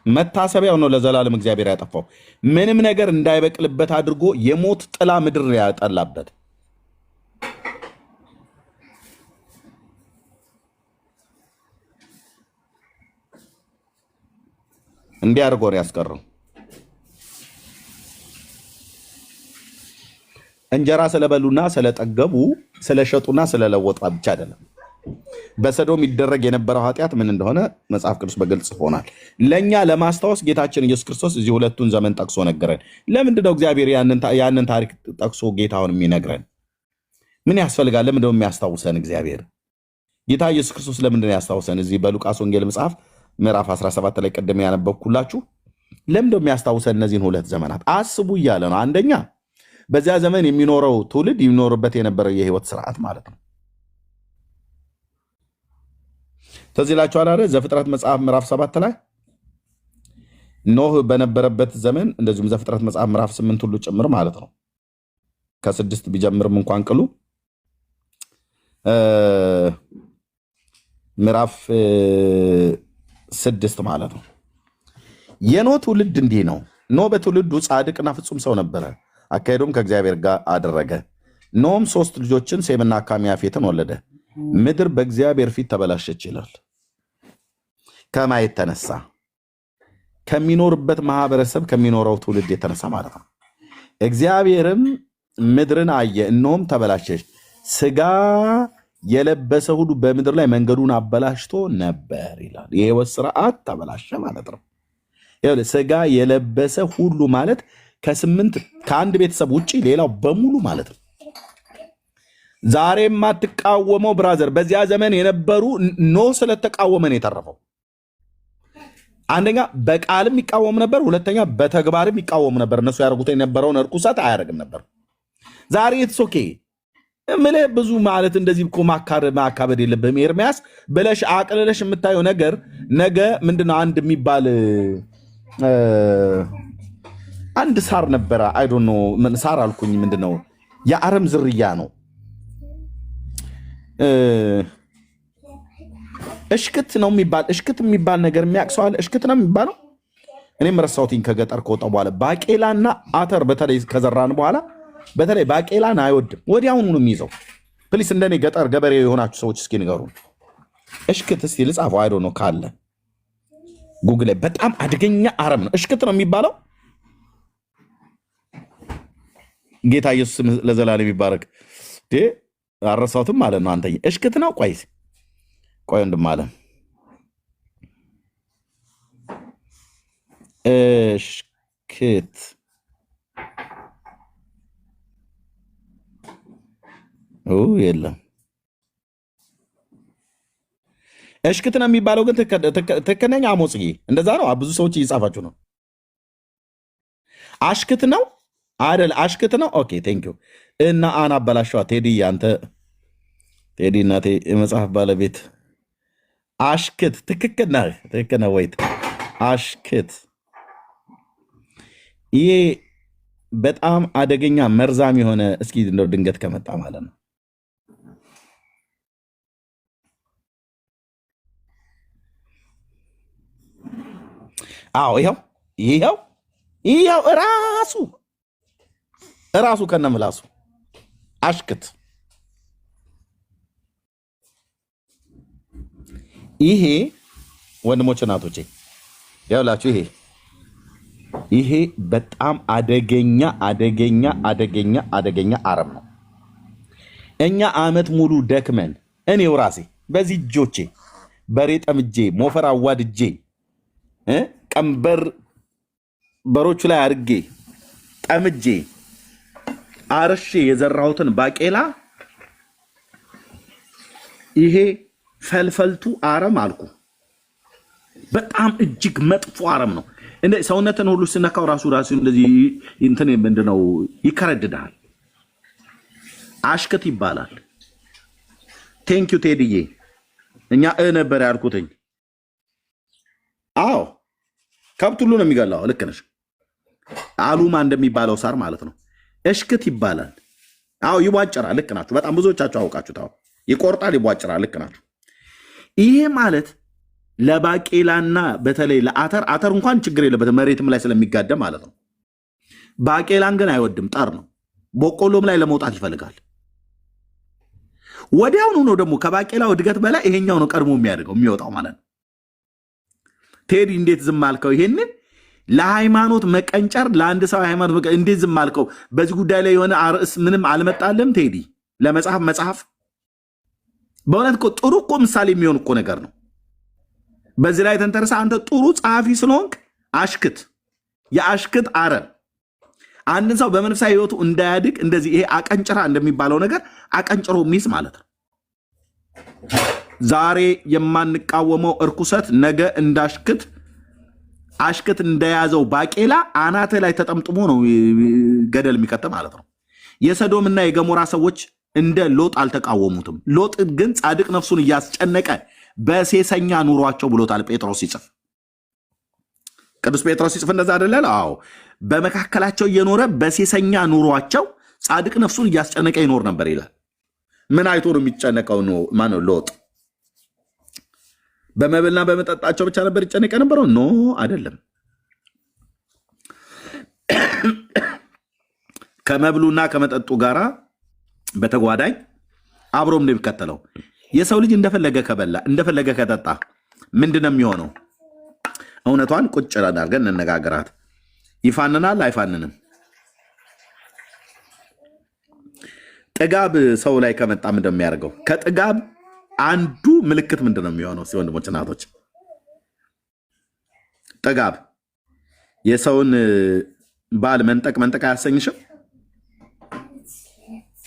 መታሰቢያው ነው ለዘላለም እግዚአብሔር ያጠፋው። ምንም ነገር እንዳይበቅልበት አድርጎ የሞት ጥላ ምድር ያጠላበት። እንዲህ አድርጎ ነው ያስቀረው። እንጀራ ስለበሉና ስለጠገቡ ስለሸጡና ስለለወጡ ብቻ አይደለም። በሰዶም ይደረግ የነበረው ኃጢአት ምን እንደሆነ መጽሐፍ ቅዱስ በግልጽ ሆናል። ለእኛ ለማስታወስ ጌታችን ኢየሱስ ክርስቶስ እዚህ ሁለቱን ዘመን ጠቅሶ ነገረን። ለምንድነው እግዚአብሔር ያንን ታሪክ ጠቅሶ ጌታውን የሚነግረን? ምን ያስፈልጋል? ለምንድነው የሚያስታውሰን እግዚአብሔር? ጌታ ኢየሱስ ክርስቶስ ለምንድነው ያስታውሰን? እዚህ በሉቃስ ወንጌል መጽሐፍ ምዕራፍ 17 ላይ ቀደም ያነበብኩላችሁ ለምንድነው የሚያስታውሰን? እነዚህን ሁለት ዘመናት አስቡ እያለ ነው። አንደኛ በዚያ ዘመን የሚኖረው ትውልድ ይኖርበት የነበረው የህይወት ስርዓት ማለት ነው። ተዚህ ላችኋል አይደል? ዘፍጥረት መጽሐፍ ምዕራፍ 7 ላይ ኖህ በነበረበት ዘመን እንደዚሁም ዘፍጥረት መጽሐፍ ምዕራፍ 8 ሁሉ ጭምር ማለት ነው። ከ6 ቢጀምርም እንኳን ቅሉ ምዕራፍ 6 ማለት ነው። የኖህ ትውልድ እንዲህ ነው። ኖህ በትውልዱ ጻድቅና ፍጹም ሰው ነበረ፣ አካሄዱም ከእግዚአብሔር ጋር አደረገ። ኖህም 3 ልጆችን ሴምና ካም ያፌትን ወለደ። ምድር በእግዚአብሔር ፊት ተበላሸች ይላል። ከማየት የተነሳ ከሚኖርበት ማህበረሰብ ከሚኖረው ትውልድ የተነሳ ማለት ነው። እግዚአብሔርም ምድርን አየ፣ እነሆም ተበላሸች፣ ስጋ የለበሰ ሁሉ በምድር ላይ መንገዱን አበላሽቶ ነበር ይላል። የህይወት ስርዓት ተበላሸ ማለት ነው። ስጋ የለበሰ ሁሉ ማለት ከአንድ ቤተሰብ ውጭ ሌላው በሙሉ ማለት ነው። ዛሬ የማትቃወመው ብራዘር፣ በዚያ ዘመን የነበሩ ኖህ ስለተቃወመን የተረፈው። አንደኛ በቃልም ይቃወም ነበር፣ ሁለተኛ በተግባርም ይቃወም ነበር። እነሱ ያደርጉት የነበረውን እርኩሰት አያደርግም ነበር። ዛሬ ኦኬ ምልህ ብዙ ማለት እንደዚህ እኮ ማካበድ የለብህም ኤርሚያስ ብለሽ አቅልለሽ የምታየው ነገር ነገ ምንድነው? አንድ የሚባል አንድ ሳር ነበረ። አይ ዶንት ኖ ሳር አልኩኝ። ምንድነው? የአረም ዝርያ ነው። እሽክት ነው የሚባል እሽክት የሚባል ነገር የሚያቅሰዋል። እሽክት ነው የሚባለው። እኔም ረሳሁትኝ ከገጠር ከወጣሁ በኋላ። ባቄላና አተር በተለይ ከዘራን በኋላ በተለይ ባቄላን አይወድም፣ ወዲያውኑ ነው የሚይዘው። ፕሊስ እንደኔ ገጠር ገበሬ የሆናችሁ ሰዎች እስኪ ንገሩን። እሽክት እስቲ ልጻፈው። አይዶ ነው ካለ ጉግል ላይ በጣም አደገኛ አረም ነው። እሽክት ነው የሚባለው። ጌታ ኢየሱስ ለዘላለም ይባረክ። አረሳሁትም ማለት ነው። አንተ እሽክት ነው። ቆይ ወንድም አለ እሽክት የለም። እሽክት ነው የሚባለው ግን ትክክል ነኝ? አሞጽዬ እንደዛ ነው። ብዙ ሰዎች እየጻፋችሁ ነው። አሽክት ነው አይደል? አሽክት ነው። ኦኬ ቴንክ ዩ። እና አና አበላሸዋ ቴዲ፣ አንተ ቴዲ እናቴ የመጽሐፍ ባለቤት አሽክት ትክክል ነህ። ትክክል ነህ። ወይት አሽክት ይሄ በጣም አደገኛ መርዛም የሆነ እስኪ እንደው ድንገት ከመጣ ማለት ነው። አዎ ይኸው እራሱ ከነምላሱ አሽክት ይሄ ወንድሞች እናቶቼ ያውላችሁ ይሄ በጣም አደገኛ አደገኛ አደገኛ አደገኛ አረም ነው። እኛ አመት ሙሉ ደክመን እኔው ራሴ በዚህ እጆቼ በሬ ጠምጄ ሞፈር አዋድጄ ቀንበር በሮቹ ላይ አድርጌ ጠምጄ አርሼ የዘራሁትን ባቄላ ይሄ ፈልፈልቱ አረም አልኩ። በጣም እጅግ መጥፎ አረም ነው። እንደ ሰውነትን ሁሉ ስነካው ራሱ እንደዚህ እንትን ምንድነው ይከረድዳል። አሽከት ይባላል። ቴንክ ዩ ቴዲዬ። እኛ ነበር ያልኩትኝ። አዎ ከብት ሁሉ ነው የሚገላው። ልክ ነሽ። አሉማ እንደሚባለው ሳር ማለት ነው። እሽክት ይባላል። አዎ ይቧጭራል። ልክ ናችሁ። በጣም ብዙዎቻችሁ አውቃችሁ ታው ይቆርጣል፣ ይቧጭራል። ልክ ናችሁ። ይሄ ማለት ለባቄላና በተለይ ለአተር እንኳን ችግር የለበትም መሬትም ላይ ስለሚጋደም ማለት ነው። ባቄላን ግን አይወድም፣ ጠር ነው። በቆሎም ላይ ለመውጣት ይፈልጋል። ወዲያውኑ ነው ደግሞ ከባቄላው እድገት በላይ ይሄኛው ነው ቀድሞ የሚወጣው ማለት ነው። ቴዲ እንዴት ዝም አልከው? ይሄንን ለሃይማኖት መቀንጨር ለአንድ ሰው ሃይማኖት እንዴት ዝም አልከው? በዚህ ጉዳይ ላይ የሆነ አርዕስ ምንም አልመጣለም ቴዲ? ለመጽሐፍ በእውነት እኮ ጥሩ እኮ ምሳሌ የሚሆን እኮ ነገር ነው። በዚህ ላይ ተንተርሳ አንተ ጥሩ ጸሐፊ ስለሆንክ አሽክት የአሽክት አረም አንድን ሰው በመንፈሳዊ ህይወቱ እንዳያድግ እንደዚህ ይሄ አቀንጭራ እንደሚባለው ነገር አቀንጭሮ ሚስ ማለት ነው። ዛሬ የማንቃወመው እርኩሰት ነገ እንዳሽክት አሽክት እንደያዘው ባቄላ አናተ ላይ ተጠምጥሞ ነው ገደል የሚከተ ማለት ነው። የሰዶምና የገሞራ ሰዎች እንደ ሎጥ አልተቃወሙትም። ሎጥ ግን ጻድቅ ነፍሱን እያስጨነቀ በሴሰኛ ኑሯቸው ብሎታል ጴጥሮስ ሲጽፍ። ቅዱስ ጴጥሮስ ሲጽፍ እንደዛ አይደለ? አዎ በመካከላቸው እየኖረ በሴሰኛ ኑሯቸው ጻድቅ ነፍሱን እያስጨነቀ ይኖር ነበር ይላል። ምን አይቶ ነው የሚጨነቀው? ማነው? ሎጥ በመብልና በመጠጣቸው ብቻ ነበር ይጨነቀ ነበረው? ኖ አይደለም። ከመብሉና ከመጠጡ ጋራ በተጓዳኝ አብሮም ነው የሚከተለው። የሰው ልጅ እንደፈለገ ከበላ እንደፈለገ ከጠጣ ምንድነው የሚሆነው? እውነቷን ቁጭ አድርገን እንነጋገራት። ይፋንናል አይፋንንም? ጥጋብ ሰው ላይ ከመጣ ምንድነው የሚያደርገው? ከጥጋብ አንዱ ምልክት ምንድነው የሚሆነው? ወንድሞች እናቶች፣ ጥጋብ የሰውን ባል መንጠቅ አያሰኝሽም?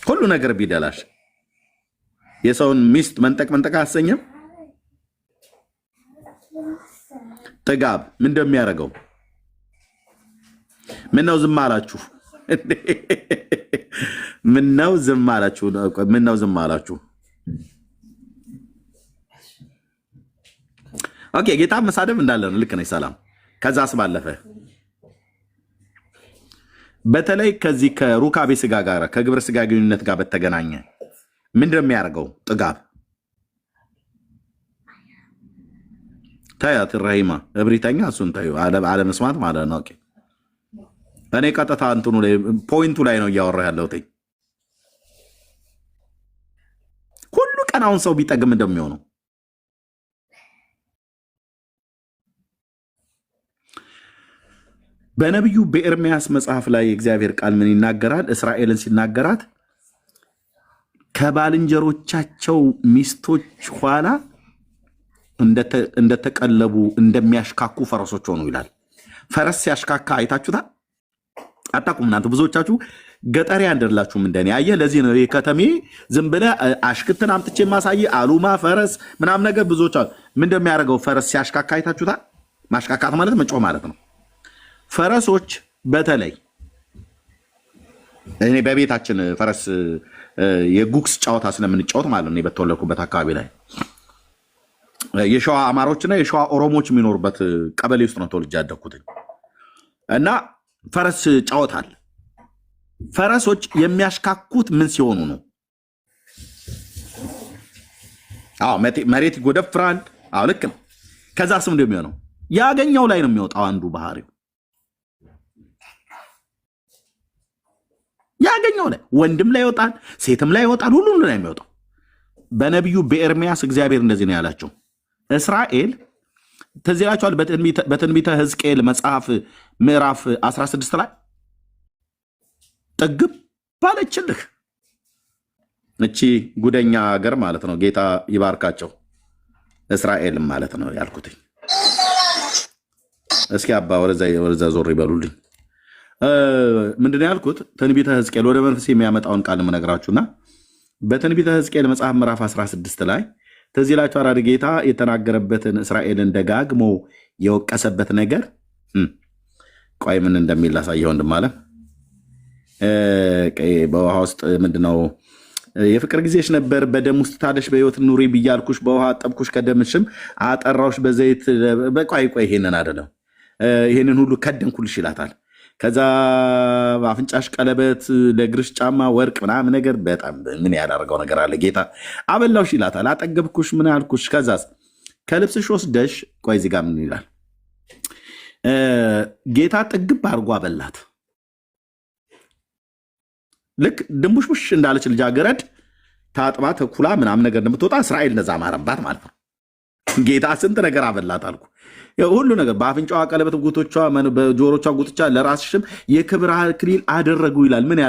ሁሉ ነገር ቢደላሽ የሰውን ሚስት መንጠቅ አያሰኝም? ጥጋብ ምን እንደሚያደርገው? ምነው ዝም አላችሁ? ምነው ዝም አላችሁ? ምነው ዝም አላችሁ? ኦኬ፣ ጌታ መሳደብ እንዳለ ነው። ልክ ነኝ። ሰላም። ከዛስ ባለፈ በተለይ ከዚህ ከሩካቤ ስጋ ጋር ከግብረ ስጋ ግንኙነት ጋር በተገናኘ ምንድን ነው የሚያደርገው? ጥጋብ ታያት ራሂማ እብሪተኛ እሱን ታዩ አለመስማት ማለት ነው። ኦኬ እኔ ቀጥታ እንትኑ ላይ ፖይንቱ ላይ ነው እያወራ ያለሁት። ሁሉ ቀን አሁን ሰው ቢጠግም እንደሚሆነው በነቢዩ በኤርምያስ መጽሐፍ ላይ የእግዚአብሔር ቃል ምን ይናገራል? እስራኤልን ሲናገራት ከባልንጀሮቻቸው ሚስቶች ኋላ እንደተቀለቡ እንደሚያሽካኩ ፈረሶች ሆኑ ይላል። ፈረስ ሲያሽካካ አይታችሁታል? አታውቁም እናንተ ብዙዎቻችሁ ገጠሪ አይደላችሁም እንደኔ። አየህ፣ ለዚህ ነው ከተሜ ዝም ብለህ አሽክትን አምጥቼ ማሳየ አሉማ ፈረስ ምናምን ነገር ብዙዎች ምን እንደሚያደርገው ፈረስ ሲያሽካካ አይታችሁታል? ማሽካካት ማለት መጮህ ማለት ነው። ፈረሶች በተለይ እኔ በቤታችን ፈረስ የጉክስ ጨዋታ ስለምንጫወት ማለት ነው በተወለድኩበት አካባቢ ላይ የሸዋ አማሮችና የሸዋ ኦሮሞች የሚኖሩበት ቀበሌ ውስጥ ነው ተወልጄ ያደግኩት እና ፈረስ ጫወታል። ፈረሶች የሚያሽካኩት ምን ሲሆኑ ነው? አዎ መሬት ይጎደፍራል። አዎ ልክ ነው። ከዛ ስም እንደሚሆነው ያገኘው ላይ ነው የሚወጣው። አንዱ ባህሪው ያገኘው ላይ ወንድም ላይ ይወጣል፣ ሴትም ላይ ይወጣል፣ ሁሉም ላይ የሚወጣው። በነቢዩ በኤርምያስ እግዚአብሔር እንደዚህ ነው ያላቸው፣ እስራኤል ትዝ ይላችኋል። በትንቢተ ሕዝቅኤል መጽሐፍ ምዕራፍ 16 ላይ ጥግብ ባለችልህ እቺ ጉደኛ ሀገር ማለት ነው። ጌታ ይባርካቸው እስራኤልም ማለት ነው ያልኩትኝ። እስኪ አባ ወደዛ ዞር ይበሉልኝ። ምንድነው ያልኩት? ትንቢተ ሕዝቅኤል ወደ መንፈስ የሚያመጣውን ቃል የምነግራችሁና በትንቢተ ሕዝቅኤል መጽሐፍ ምዕራፍ 16 ላይ ትዝ ይላችኋል አይደል? ጌታ የተናገረበትን እስራኤልን ደጋግሞ የወቀሰበት ነገር ቆይ ምን እንደሚል ላሳየው። ወንድም በውሃ ውስጥ ምንድነው የፍቅር ጊዜሽ ነበር፣ በደም ውስጥ ታደሽ በህይወት ኑሪ ብያልኩሽ፣ በውሃ አጠብኩሽ፣ ከደምሽም አጠራውሽ በዘይት። ቆይ ይሄንን አይደለም፣ ይሄንን ሁሉ ከደንኩልሽ ይላታል። ከዛ በአፍንጫሽ ቀለበት፣ ለእግርሽ ጫማ፣ ወርቅ ምናምን ነገር በጣም ምን ያላደረገው ነገር አለ ጌታ። አበላውሽ ይላታል፣ አጠገብኩሽ፣ ምን ያልኩሽ። ከዛስ ከልብስሽ ወስደሽ ቆይ እዚህ ጋር ምን ይላል? ጌታ ጥግብ አድርጎ አበላት። ልክ ድንቡሽቡሽ እንዳለች ልጃገረድ ታጥባ ተኩላ ምናምን ነገር እንደምትወጣ እስራኤል እንደዛ ማረባት ማለት ነው። ጌታ ስንት ነገር አበላት አልኩ። ሁሉ ነገር በአፍንጫዋ ቀለበት፣ ጉቶቿ፣ በጆሮቿ ጉትቻ፣ ለራስሽም የክብር አክሊል አደረጉ ይላል። ምን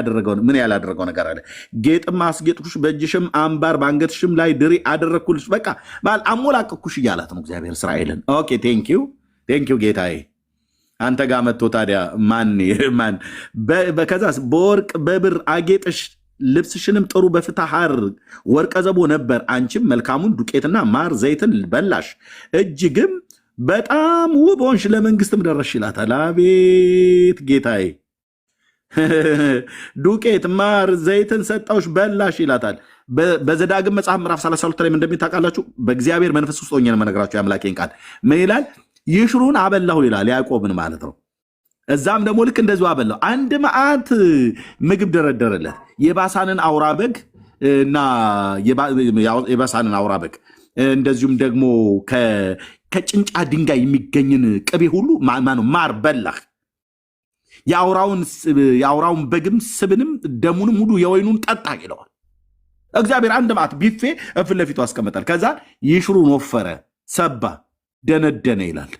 ያላደረገው ነገር አለ? ጌጥም አስጌጥኩሽ፣ በእጅሽም አምባር፣ በአንገትሽም ላይ ድሪ አደረግኩልሽ። በቃ አሞላቀኩሽ እያላት ነው እግዚአብሔር እስራኤልን። ኦኬ ቴንኪው ጌታዬ። አንተ ጋር መጥቶ ታዲያ ማን ከዛስ በወርቅ በብር አጌጥሽ፣ ልብስሽንም ጥሩ በፍታ ሐር ወርቀ ዘቦ ነበር። አንቺም መልካሙን ዱቄትና ማር ዘይትን በላሽ፣ እጅግም በጣም ውብ ሆንሽ፣ ለመንግስትም ደረስሽ ይላታል። አቤት ጌታዬ፣ ዱቄት ማር ዘይትን ሰጣውሽ በላሽ ይላታል። በዘዳግም መጽሐፍ ምዕራፍ 32 ላይ እንደሚታውቃላችሁ በእግዚአብሔር መንፈስ ውስጥ ሆኜ ነው የምነግራችሁ የአምላኬን ቃል። ምን ይላል? ይሽሩን አበላሁ ይላል ያዕቆብን ማለት ነው። እዛም ደግሞ ልክ እንደዚሁ አበላሁ። አንድ መዓት ምግብ ደረደረለት። የባሳንን አውራ በግ እና የባሳንን አውራ በግ እንደዚሁም ደግሞ ከጭንጫ ድንጋይ የሚገኝን ቅቤ ሁሉ ማር በላህ። የአውራውን በግም ስብንም ደሙንም ሁሉ የወይኑን ጠጣ ይለዋል እግዚአብሔር። አንድ መዓት ቢፌ ፊት ለፊቱ አስቀመጣል። ከዛ ይሽሩን ወፈረ፣ ሰባ፣ ደነደነ ይላል።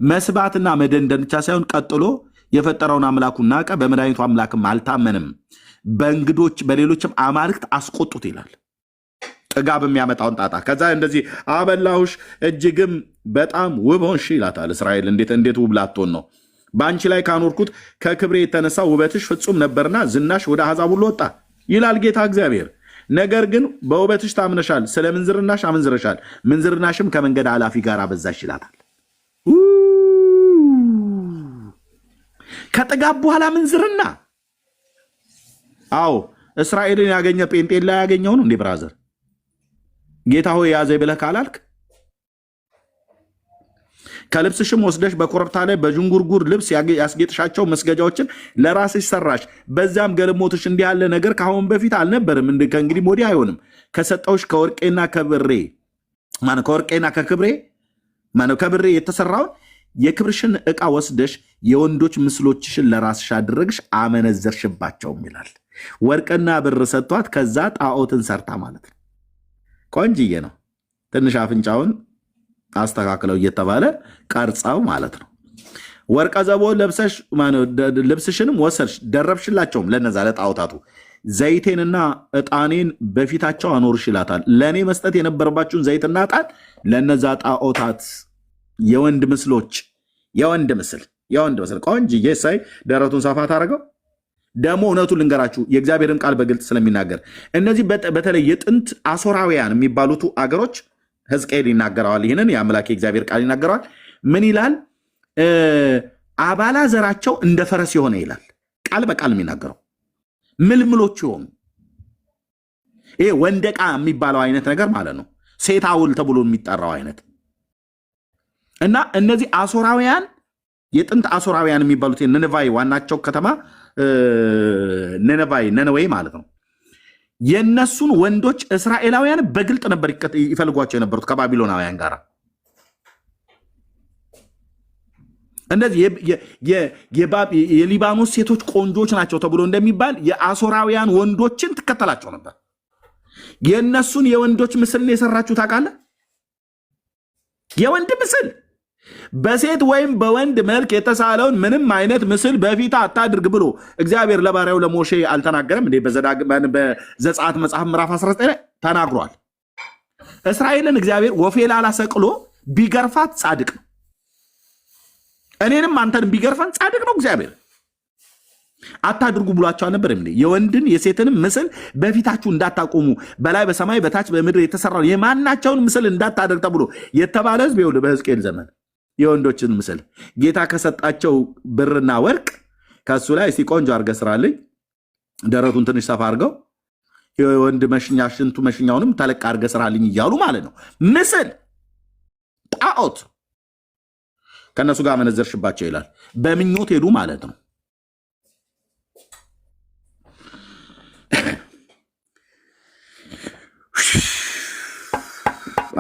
መስባትና መደንደን ብቻ ሳይሆን ቀጥሎ የፈጠረውን አምላኩን ናቀ፣ በመድኃኒቱ አምላክም አልታመንም፣ በእንግዶች በሌሎችም አማልክት አስቆጡት ይላል። ጥጋብ የሚያመጣውን ጣጣ። ከዛ እንደዚህ አበላሁሽ፣ እጅግም በጣም ውብ ሆንሽ ይላታል። እስራኤል እንዴት ውብ ላትሆን ነው? በአንቺ ላይ ካኖርኩት ከክብሬ የተነሳ ውበትሽ ፍጹም ነበርና ዝናሽ ወደ አሕዛብ ሁሉ ወጣ ይላል ጌታ እግዚአብሔር። ነገር ግን በውበትሽ ታምነሻል፣ ስለ ምንዝርናሽ አመንዝረሻል፣ ምንዝርናሽም ከመንገድ አላፊ ጋር አበዛሽ ይላታል። ከጥጋብ በኋላ ምንዝርና። አዎ እስራኤልን ያገኘ ጴንጤን ላይ ያገኘው ነው እንዴ ብራዘር? ጌታ ሆይ ያዘ ብለህ ካላልክ ከልብስሽም ወስደሽ በኮረብታ ላይ በዥንጉርጉር ልብስ ያስጌጥሻቸው መስገጃዎችን ለራስሽ ሰራሽ። በዚያም ገልሞትሽ እንዲህ ያለ ነገር ከአሁን በፊት አልነበርም፣ ከእንግዲህ ወዲህ አይሆንም። ከሰጠውሽ ከወርቄና ከብሬ የተሰራውን የክብርሽን ዕቃ ወስደሽ የወንዶች ምስሎችሽን ለራስሽ አድረግሽ አመነዘርሽባቸውም ይላል። ወርቅና ብር ሰጥቷት ከዛ ጣዖትን ሰርታ ማለት ነው። ቆንጅዬ ነው። ትንሽ አፍንጫውን አስተካክለው እየተባለ ቀርጻው ማለት ነው። ወርቀ ዘቦ ለብሰሽ ልብስሽንም ወሰድሽ ደረብሽላቸውም፣ ለነዛ ለጣዖታቱ ዘይቴንና ዕጣኔን በፊታቸው አኖርሽ ይላታል። ለእኔ መስጠት የነበረባችሁን ዘይትና ዕጣን ለነዛ ጣዖታት የወንድ ምስል ቆንጅዬ ሳይ ደረቱን ሰፋ ታደረገው። ደግሞ እውነቱን ልንገራችሁ የእግዚአብሔርን ቃል በግልጽ ስለሚናገር እነዚህ በተለይ የጥንት አሶራውያን የሚባሉት አገሮች ሕዝቅኤል ይናገረዋል። ይህንን የአምላክ የእግዚአብሔር ቃል ይናገረዋል። ምን ይላል? አባላ ዘራቸው እንደ ፈረስ የሆነ ይላል። ቃል በቃል የሚናገረው ምልምሎች የሆኑ ይሄ ወንደቃ የሚባለው አይነት ነገር ማለት ነው። ሴት አውል ተብሎ የሚጠራው አይነት እና እነዚህ አሶራውያን የጥንት አሶራውያን የሚባሉት ነነቫይ ዋናቸው ከተማ ነነዌ ማለት ነው። የነሱን ወንዶች እስራኤላውያን በግልጥ ነበር ይፈልጓቸው የነበሩት ከባቢሎናውያን ጋር። እንደዚህ የሊባኖስ ሴቶች ቆንጆች ናቸው ተብሎ እንደሚባል የአሶራውያን ወንዶችን ትከተላቸው ነበር። የነሱን የወንዶች ምስል የሰራችሁ ታውቃለህ? የወንድ ምስል በሴት ወይም በወንድ መልክ የተሳለውን ምንም አይነት ምስል በፊት አታድርግ ብሎ እግዚአብሔር ለባሪያው ለሞሼ አልተናገረም እንዴ? በዘጸአት መጽሐፍ ምዕራፍ 19 ላይ ተናግሯል። እስራኤልን እግዚአብሔር ወፌላላ ሰቅሎ ቢገርፋት ጻድቅ ነው። እኔንም አንተን ቢገርፈን ጻድቅ ነው እግዚአብሔር። አታድርጉ ብሏቸው አልነበረም እንዴ? የወንድን የሴትንም ምስል በፊታችሁ እንዳታቆሙ በላይ በሰማይ በታች በምድር የተሰራው የማናቸውን ምስል እንዳታደርግ ተብሎ የተባለ ህዝብ ይኸውልህ በሕዝቅኤል ዘመን የወንዶችን ምስል ጌታ ከሰጣቸው ብርና ወርቅ ከሱ ላይ እስቲ ቆንጆ አድርገህ ስራልኝ፣ ደረቱን ትንሽ ሰፋ አድርገው የወንድ መሽኛ ሽንቱ መሽኛውንም ተለቅ አድርገህ ስራልኝ እያሉ ማለት ነው። ምስል ጣዖት ከእነሱ ጋር መነዘርሽባቸው ይላል። በምኞት ሄዱ ማለት ነው።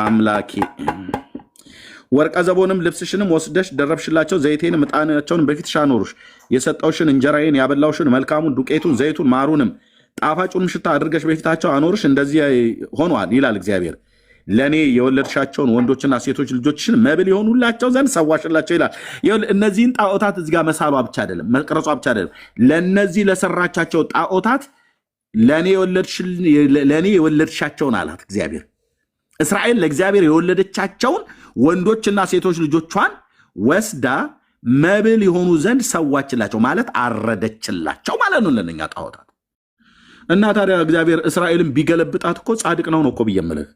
አምላኬ ወርቀ ዘቦንም ልብስሽንም ወስደሽ ደረብሽላቸው፣ ዘይቴንም ዕጣናቸውን በፊትሽ አኖሩሽ። የሰጠውሽን እንጀራዬን ያበላውሽን መልካሙን ዱቄቱን ዘይቱን ማሩንም ጣፋጩንም ሽታ አድርገሽ በፊታቸው አኖርሽ። እንደዚህ ሆኗል ይላል እግዚአብሔር። ለእኔ የወለድሻቸውን ወንዶችና ሴቶች ልጆችሽን መብል የሆኑላቸው ዘንድ ሰዋሽላቸው ይላል። እነዚህን ጣዖታት እዚጋ መሳሏ ብቻ አይደለም፣ መቅረጿ ብቻ አይደለም። ለእነዚህ ለሰራቻቸው ጣዖታት ለእኔ የወለድሻቸውን አላት እግዚአብሔር። እስራኤል ለእግዚአብሔር የወለደቻቸውን ወንዶችና ሴቶች ልጆቿን ወስዳ መብል የሆኑ ዘንድ ሰዋችላቸው ማለት አረደችላቸው ማለት ነው ለእነኛ ጣዖታት። እና ታዲያ እግዚአብሔር እስራኤልን ቢገለብጣት እኮ ጻድቅ ነው እኮ ብዬ የምልህ።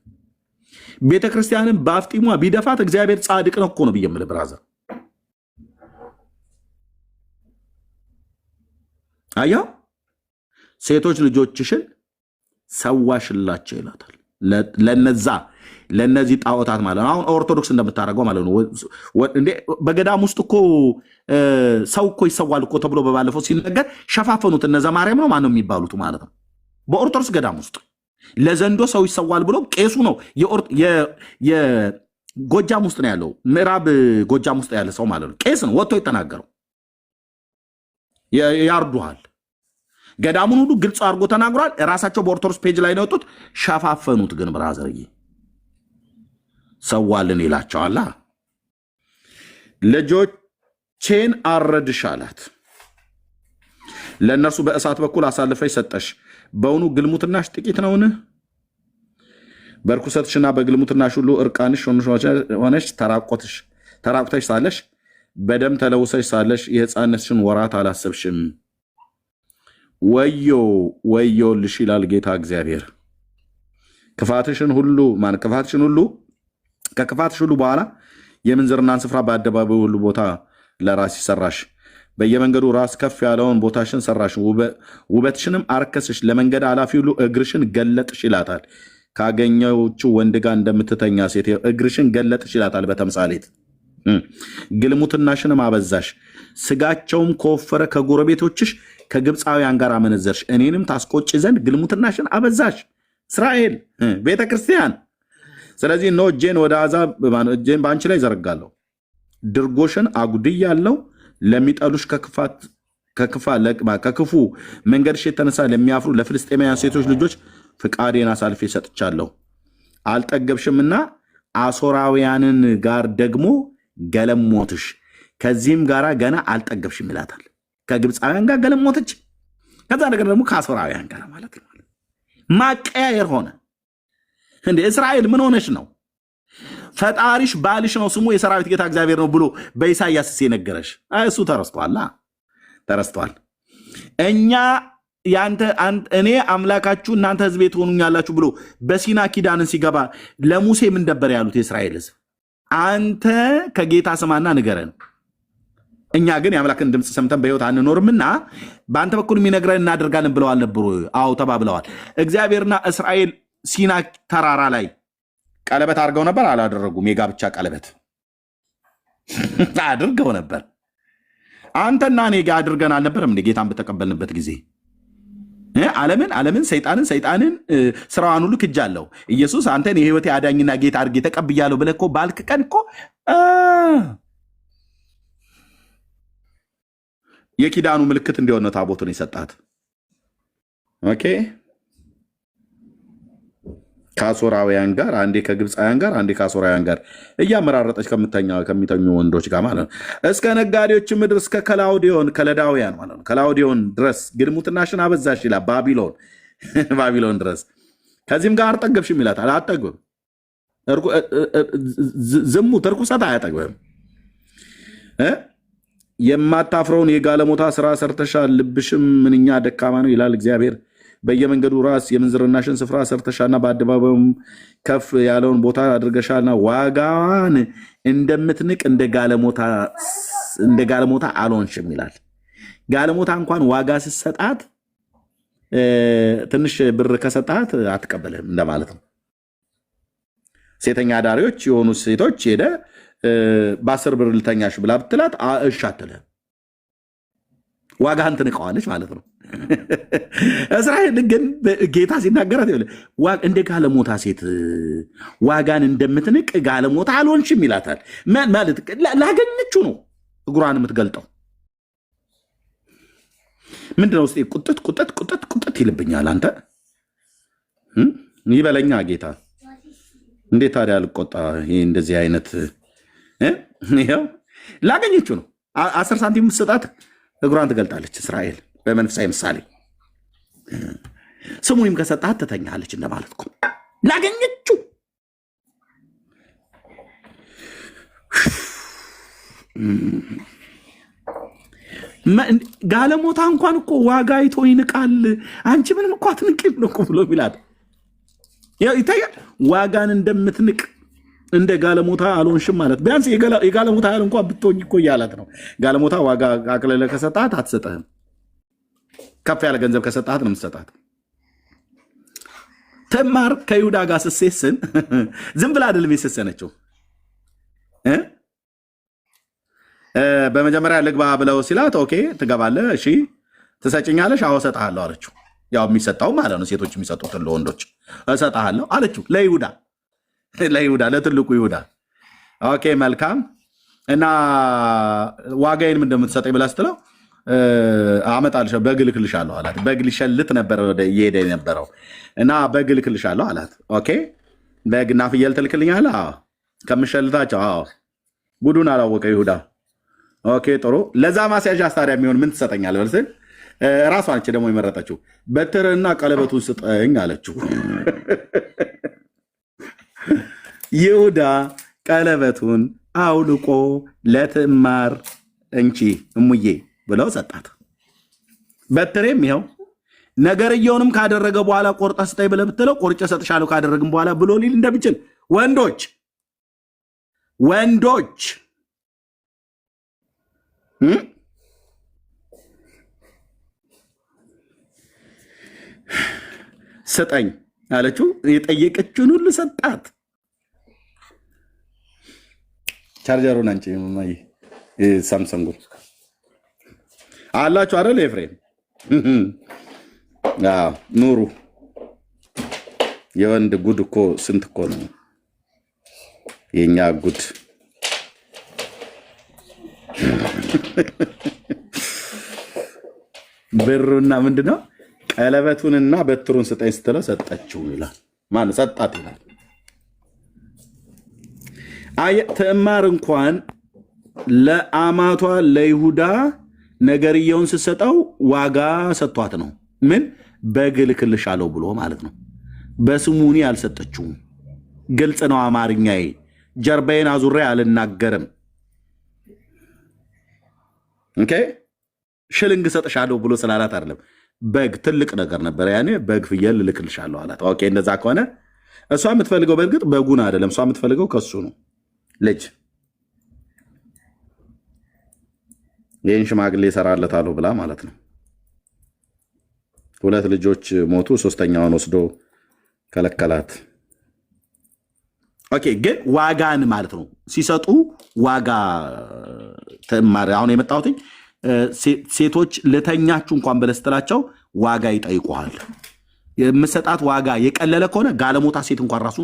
ቤተ ክርስቲያንን በአፍጢሟ ቢደፋት እግዚአብሔር ጻድቅ ነው እኮ ነው ብዬ የምልህ ብራዘር። አያው ሴቶች ልጆችሽን ሰዋሽላቸው ይላታል። ለነዚህ ጣዖታት ማለት ነው። አሁን ኦርቶዶክስ እንደምታደርገው ማለት ነው። በገዳም ውስጥ እኮ ሰው እኮ ይሰዋል እኮ ተብሎ በባለፈው ሲነገር ሸፋፈኑት። እነዛ ማርያም ነው ማነው የሚባሉት ማለት ነው። በኦርቶዶክስ ገዳም ውስጥ ለዘንዶ ሰው ይሰዋል ብሎ ቄሱ ነው የጎጃም ውስጥ ነው ያለው፣ ምዕራብ ጎጃም ውስጥ ያለ ሰው ማለት ነው። ቄስ ነው ወጥቶ የተናገረው። ያርዱሃል። ገዳሙን ሁሉ ግልጽ አድርጎ ተናግሯል። ራሳቸው በኦርቶዶክስ ፔጅ ላይ ነው የወጡት። ሸፋፈኑት ግን ብራዘርዬ ሰዋልን ይላቸዋላ። ልጆቼን አረድሽ አላት። ለእነርሱ በእሳት በኩል አሳልፈሽ ሰጠሽ። በውኑ ግልሙትናሽ ጥቂት ነውን? በርኩሰትሽና በግልሙትናሽ ሁሉ እርቃንሽ ሆነሽ ተራቁተሽ ሳለሽ በደም ተለውሰሽ ሳለሽ የሕፃንነትሽን ወራት አላሰብሽም። ወዮ ወዮልሽ ይላል ጌታ እግዚአብሔር። ክፋትሽን ሁሉ ከክፋትሽ ሁሉ በኋላ የምንዝርናን ስፍራ በአደባባይ ሁሉ ቦታ ለራስሽ ሰራሽ። በየመንገዱ ራስ ከፍ ያለውን ቦታሽን ሰራሽ። ውበትሽንም አረከስሽ። ለመንገድ አላፊ ሁሉ እግርሽን ገለጥሽ ይላታል። ካገኘችው ወንድ ጋር እንደምትተኛ ሴት እግርሽን ገለጥሽ ይላታል በተምሳሌት። ግልሙትናሽንም አበዛሽ። ስጋቸውም ከወፈረ ከጎረቤቶችሽ ከግብፃውያን ጋር አመነዘርሽ። እኔንም ታስቆጭ ዘንድ ግልሙትናሽን አበዛሽ። እስራኤል ቤተክርስቲያን። ስለዚህ እነሆ እጄን ወደ አሕዛብ እጄን በአንቺ ላይ ዘረጋለሁ፣ ድርጎሽን አጉድያለሁ። ለሚጠሉሽ ከክፉ መንገድሽ የተነሳ ለሚያፍሩ ለፍልስጤማውያን ሴቶች ልጆች ፍቃዴን አሳልፌ ሰጥቻለሁ። አልጠገብሽምና አሦራውያንን ጋር ደግሞ ገለሞትሽ። ከዚህም ጋር ገና አልጠገብሽም ይላታል። ከግብፃውያን ጋር ገለሞተች። ከዛ ነገር ደግሞ ከአሦራውያን ጋር ማለት ነው። ማቀያየር ሆነ እንደ እስራኤል ምን ሆነች ነው? ፈጣሪሽ ባልሽ ነው፣ ስሙ የሰራዊት ጌታ እግዚአብሔር ነው ብሎ በኢሳይያስ የነገረሽ እሱ ተረስቷል። እኔ አምላካችሁ እናንተ ሕዝቤ ትሆኑኛላችሁ ብሎ በሲና ኪዳንን ሲገባ ለሙሴ ምን ነበር ያሉት የእስራኤል ሕዝብ? አንተ ከጌታ ስማና ንገረን፣ እኛ ግን የአምላክን ድምፅ ሰምተን በሕይወት አንኖርምና በአንተ በኩል የሚነግረን እናደርጋለን ብለዋል ነበሩ። አዎ ተባብለዋል። እግዚአብሔርና እስራኤል ሲና ተራራ ላይ ቀለበት አድርገው ነበር? አላደረጉም። የጋብቻ ቀለበት አድርገው ነበር። አንተና እኔ ጋ አድርገን አልነበረም? እንደ ጌታን በተቀበልንበት ጊዜ ዓለምን ሰይጣንን ስራዋን ሁሉ ክጃለሁ፣ ኢየሱስ አንተን የህይወቴ አዳኝና ጌታ አድርጌ ተቀብያለሁ ብለህ እኮ ባልክ ቀን እኮ የኪዳኑ ምልክት እንዲሆን ነው ታቦቱን የሰጣት። ኦኬ ከአሶራውያን ጋር አንዴ ከግብፃውያን ጋር አንዴ ከአሶራውያን ጋር እያመራረጠች ከሚተኙ ወንዶች ጋር ማለት ነው። እስከ ነጋዴዎች ምድር እስከ ከለዳውያን ማለት ነው ከላውዲዮን ድረስ ግልሙትናሽን አበዛሽ ይላል። ባቢሎን ድረስ ከዚህም ጋር አልጠገብሽም ይላታል። አጠግብም ዝሙት እርኩሰት አያጠግብም። የማታፍረውን የጋለሞታ ስራ ሰርተሻል፣ ልብሽም ምንኛ ደካማ ነው ይላል እግዚአብሔር። በየመንገዱ ራስ የምንዝርናሽን ስፍራ ሰርተሻልና በአደባባዩም ከፍ ያለውን ቦታ አድርገሻልና ዋጋዋን እንደምትንቅ እንደ ጋለሞታ አልሆንሽም ይላል። ጋለሞታ እንኳን ዋጋ ስትሰጣት ትንሽ ብር ከሰጣት አትቀበልህም እንደማለት ነው። ሴተኛ አዳሪዎች የሆኑ ሴቶች ሄደ በ10 ብር ልተኛሽ ብላ ብትላት እሺ አትልህም። ዋጋህን ትንቀዋለች ማለት ነው። እስራኤል ግን ጌታ ሲናገራት እንደ ጋለሞታ ሴት ዋጋን እንደምትንቅ ጋለሞታ አልሆንሽም ይላታል። ማለት ላገኘችው ነው እግሯን የምትገልጠው። ምንድነው ውስጥ ቁጥጥ ይልብኛል። አንተ ይበለኛ ጌታ። እንዴት ታዲያ ልቆጣ? ይሄ እንደዚህ አይነት ይኸው ላገኘችው ነው። 10 ሳንቲም የምትሰጣት እግሯን ትገልጣለች። እስራኤል በመንፈሳዊ ምሳሌ ስሙንም ከሰጣት ትተኛለች እንደማለት እኮ ላገኘችው። ጋለሞታ እንኳን እኮ ዋጋ አይቶ ይንቃል። አንቺ ምንም እኮ አትንቂም ነው ብሎ ይላል። ይታያል። ዋጋን እንደምትንቅ እንደ ጋለሞታ አልሆንሽም ማለት ቢያንስ የጋለሞታ ያህል እንኳን ብትሆኝ እኮ እያላት ነው። ጋለሞታ ዋጋ አቅልለ ከሰጣት አትሰጠህም። ከፍ ያለ ገንዘብ ከሰጣት ነው የምትሰጣት። ትዕማር ከይሁዳ ጋር ስትሴስን ዝም ብላ አይደለም የሴሰነችው። በመጀመሪያ ልግባ ብለው ሲላት ኦኬ ትገባለህ፣ እሺ ትሰጭኛለሽ፣ አዎ እሰጥሃለሁ አለችው። ያው የሚሰጠው ማለት ነው ሴቶች የሚሰጡትን ለወንዶች እሰጥሃለሁ አለችው። ለይሁዳ ለትልቁ ይሁዳ ኦኬ መልካም እና ዋጋዬንም እንደምትሰጠኝ ብላ ስትለው አመጣልሻለሁ በግ እልክልሻለሁ አላት። በግ ሊሸልት ነበር እየሄደ የነበረው እና በግ እልክልሻለሁ አላት። ኦኬ በግና ፍየል ትልክልኛለህ? አዎ ከምሸልታቸው። አዎ ጉዱን አላወቀ ይሁዳ። ኦኬ ጥሩ። ለዛ ማስያዣ ታዲያ የሚሆን ምን ትሰጠኛለህ በል ስል ራሷ ነች ደግሞ የመረጠችው። በትርና ቀለበቱን ስጠኝ አለችው። ይሁዳ ቀለበቱን አውልቆ ለትዕማር እንቺ እሙዬ ብለው ሰጣት። በትሬም ይኸው ነገርየውንም ካደረገ በኋላ ቆርጠ ስጠኝ ብለህ ብትለው ቆርጬ ሰጥሻለሁ ካደረግም በኋላ ብሎ ሊል እንደሚችል ወንዶች ስጠኝ አለችው። የጠየቀችውን ሁሉ ሰጣት። ቻርጀሩን አንቺ ማይ ሳምሰንግ አላችሁ አይደል? ኤፍሬም ኑሩ። የወንድ ጉድ እኮ ስንት እኮ ነው የኛ ጉድ። ብሩና ምንድነው ቀለበቱንና በትሩን ስጠኝ ስትለው ሰጠችው ይላል። ማን ሰጣት ይላል። ትዕማር እንኳን ለአማቷ ለይሁዳ ነገርየውን ስትሰጠው ዋጋ ሰጥቷት ነው። ምን በግ እልክልሻለሁ ብሎ ማለት ነው። በስሙኒ አልሰጠችውም። ግልጽ ነው አማርኛዬ። ጀርባዬን አዙሬ አልናገርም። ኦኬ ሽልንግ ሰጥሻለሁ ብሎ ስላላት አይደለም። በግ ትልቅ ነገር ነበር ያኔ። በግ ፍየል እልክልሻለሁ አላት። ኦኬ እንደዛ ከሆነ እሷ የምትፈልገው በእርግጥ በጉን አይደለም። እሷ የምትፈልገው ከሱ ነው ልጅ። ይህን ሽማግሌ እሰራለታለሁ ብላ ማለት ነው። 2 ልጆች ሞቱ፣ 3ኛውን ወስዶ ከለከላት። ኦኬ ግን ዋጋን ማለት ነው ሲሰጡ ዋጋ ትዕማር አሁን የመጣሁት ሴቶች ልተኛችሁ እንኳን ብለህ ስትላቸው ዋጋ ይጠይቁሃል። የምሰጣት ዋጋ የቀለለ ከሆነ ጋለሞታ ሴት እንኳን ራሱ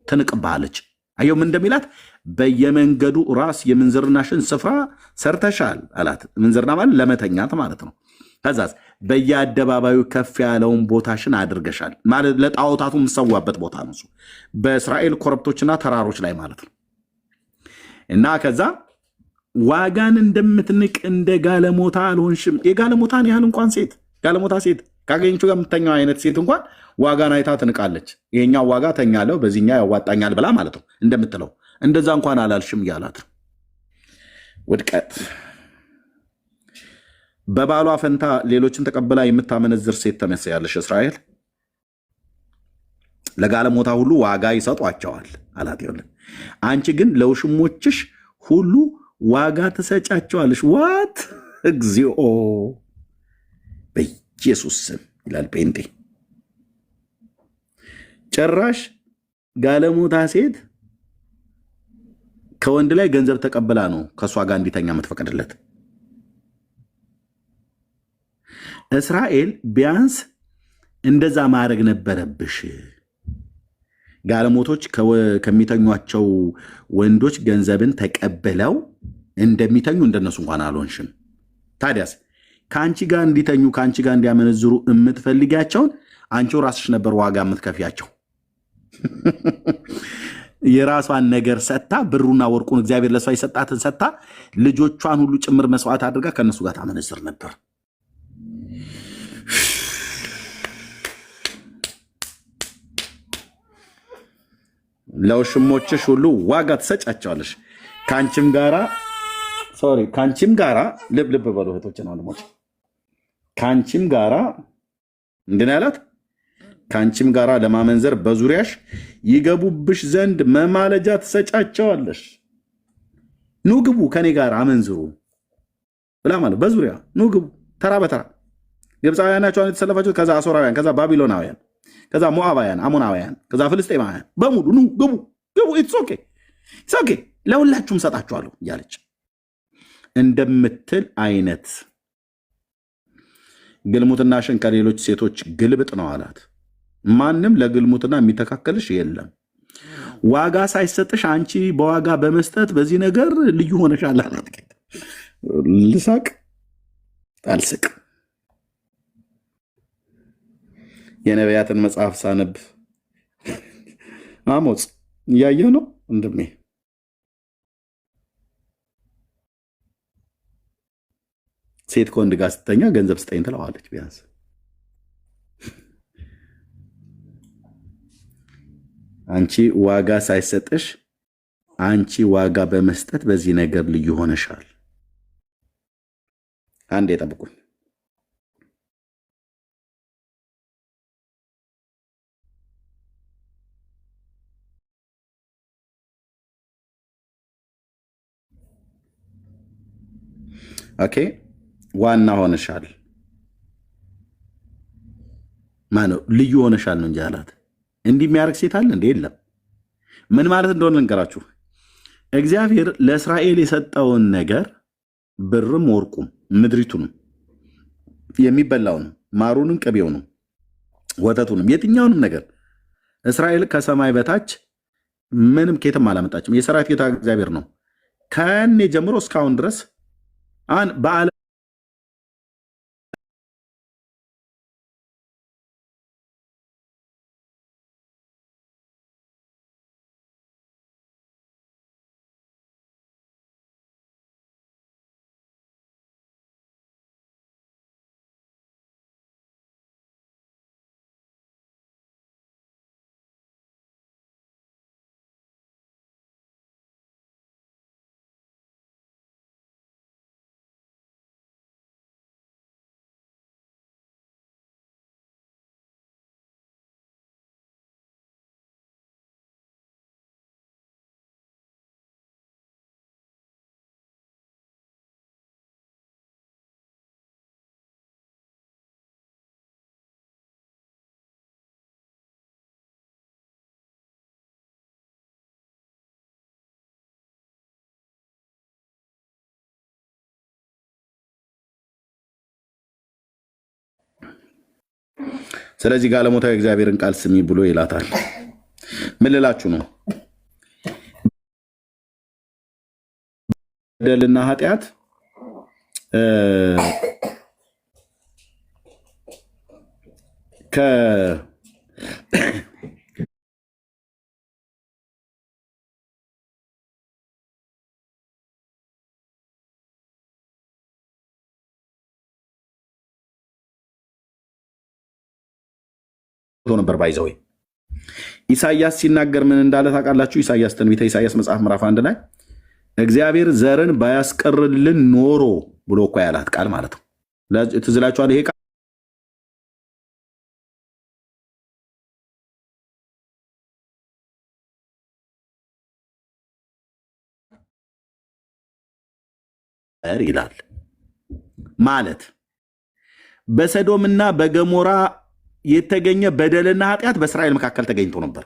ትንቅብሃለች። አየው ምን እንደሚላት በየመንገዱ ራስ የምንዝርናሽን ስፍራ ሰርተሻል አላት። ምንዝርና ማለት ለመተኛት ማለት ነው። ከዛስ በየአደባባዩ ከፍ ያለውን ቦታሽን አድርገሻል ማለት ለጣዖታቱ የምሰዋበት ቦታ ነው እሱ በእስራኤል ኮረብቶችና ተራሮች ላይ ማለት ነው። እና ከዛ ዋጋን እንደምትንቅ እንደ ጋለሞታ አልሆንሽም። የጋለሞታን ያህል እንኳን ሴት ጋለሞታ ሴት ካገኘችው ጋር የምተኛው አይነት ሴት እንኳን ዋጋን አይታ ትንቃለች። ይሄኛው ዋጋ ተኛለው በዚህኛ ያዋጣኛል ብላ ማለት ነው እንደምትለው እንደዛ እንኳን አላልሽም እያላት ነው። ውድቀት በባሏ ፈንታ ሌሎችን ተቀብላ የምታመነዝር ሴት ተመስያለሽ እስራኤል። ለጋለሞታ ሁሉ ዋጋ ይሰጧቸዋል አላት። ይኸውልህ አንቺ ግን ለውሽሞችሽ ሁሉ ዋጋ ትሰጫቸዋለሽ። ዋት እግዚኦ በኢየሱስ ስም ይላል ጴንጤ። ጭራሽ ጋለሞታ ሴት ከወንድ ላይ ገንዘብ ተቀብላ ነው ከእሷ ጋር እንዲተኛ የምትፈቅድለት። እስራኤል ቢያንስ እንደዛ ማድረግ ነበረብሽ። ጋለሞቶች ከሚተኟቸው ወንዶች ገንዘብን ተቀብለው እንደሚተኙ እንደነሱ እንኳን አልሆንሽም። ታዲያስ ከአንቺ ጋር እንዲተኙ ከአንቺ ጋር እንዲያመነዝሩ የምትፈልጊያቸውን አንቺው ራስሽ ነበር ዋጋ የምትከፍያቸው። የራሷን ነገር ሰጥታ ብሩና ወርቁን እግዚአብሔር ለሷ የሰጣትን ሰጥታ ልጆቿን ሁሉ ጭምር መስዋዕት አድርጋ ከእነሱ ጋር ታመነዝር ነበር። ለውሽሞችሽ ሁሉ ዋጋ ትሰጫቸዋለሽ። ከአንቺም ጋራ ልብ በሉ እህቶችና ወንድሞች፣ ከአንቺም ጋራ ምንድን ያላት? ከአንቺም ጋራ ለማመንዘር በዙሪያሽ ይገቡብሽ ዘንድ መማለጃ ትሰጫቸዋለሽ። ኑ ግቡ ከኔ ጋር አመንዝሩ ብላ ማለት በዙሪያ ኑ ግቡ ተራ በተራ ግብፃውያን ናቸውን የተሰለፋችሁት፣ ከዛ አሶራውያን፣ ከዛ ባቢሎናውያን፣ ከዛ ሞዓባውያን፣ አሞናውያን፣ ከዛ ፍልስጤማውያን በሙሉ ኑ ግቡ ግቡ፣ ኢትስ ኦኬ ለሁላችሁም ሰጣችኋለሁ እያለች እንደምትል አይነት ግልሙትናሽን ከሌሎች ሴቶች ግልብጥ ነው አላት። ማንም ለግልሙትና የሚተካከልሽ የለም። ዋጋ ሳይሰጥሽ አንቺ በዋጋ በመስጠት በዚህ ነገር ልዩ ሆነሻል አላት። ልሳቅ አልስቅ። የነቢያትን መጽሐፍ ሳነብ አሞጽ እያየህ ነው ወንድሜ። ሴት ከወንድ ጋር ስተኛ ገንዘብ ስጠኝ ትለዋለች። ቢያንስ አንቺ ዋጋ ሳይሰጥሽ አንቺ ዋጋ በመስጠት በዚህ ነገር ልዩ ሆነሻል። አንድ የጠብቁኝ። ኦኬ ዋና ሆነሻል ማነው? ልዩ ሆነሻል ነው እንጂ አላት። እንዲህ የሚያደርግ ሴት አለ እንዴ? የለም። ምን ማለት እንደሆነ ልንገራችሁ። እግዚአብሔር ለእስራኤል የሰጠውን ነገር ብርም ወርቁም ምድሪቱንም የሚበላውንም ማሩንም ቅቤውንም ወተቱንም የትኛውንም ነገር እስራኤል ከሰማይ በታች ምንም ኬትም አላመጣችም። የሰራዊት ጌታ እግዚአብሔር ነው ከኔ ጀምሮ እስካሁን ድረስ በዓለም ስለዚህ ጋለሞታዊ እግዚአብሔርን ቃል ስሚ ብሎ ይላታል። ምን ልላችሁ ነው? በደልና ኃጢአት ነበር ባይዘው ኢሳያስ ሲናገር ምን እንዳለ ታውቃላችሁ? ኢሳያስ ትንቢተ ኢሳያስ መጽሐፍ ምዕራፍ 1 ላይ እግዚአብሔር ዘርን ባያስቀርልን ኖሮ ብሎ እኮ ያላት ቃል ማለት ነው። ትዝ ይላችኋል ይሄ ቃል ይላል ማለት በሰዶምና በገሞራ የተገኘ በደልና ኃጢአት በእስራኤል መካከል ተገኝቶ ነበር።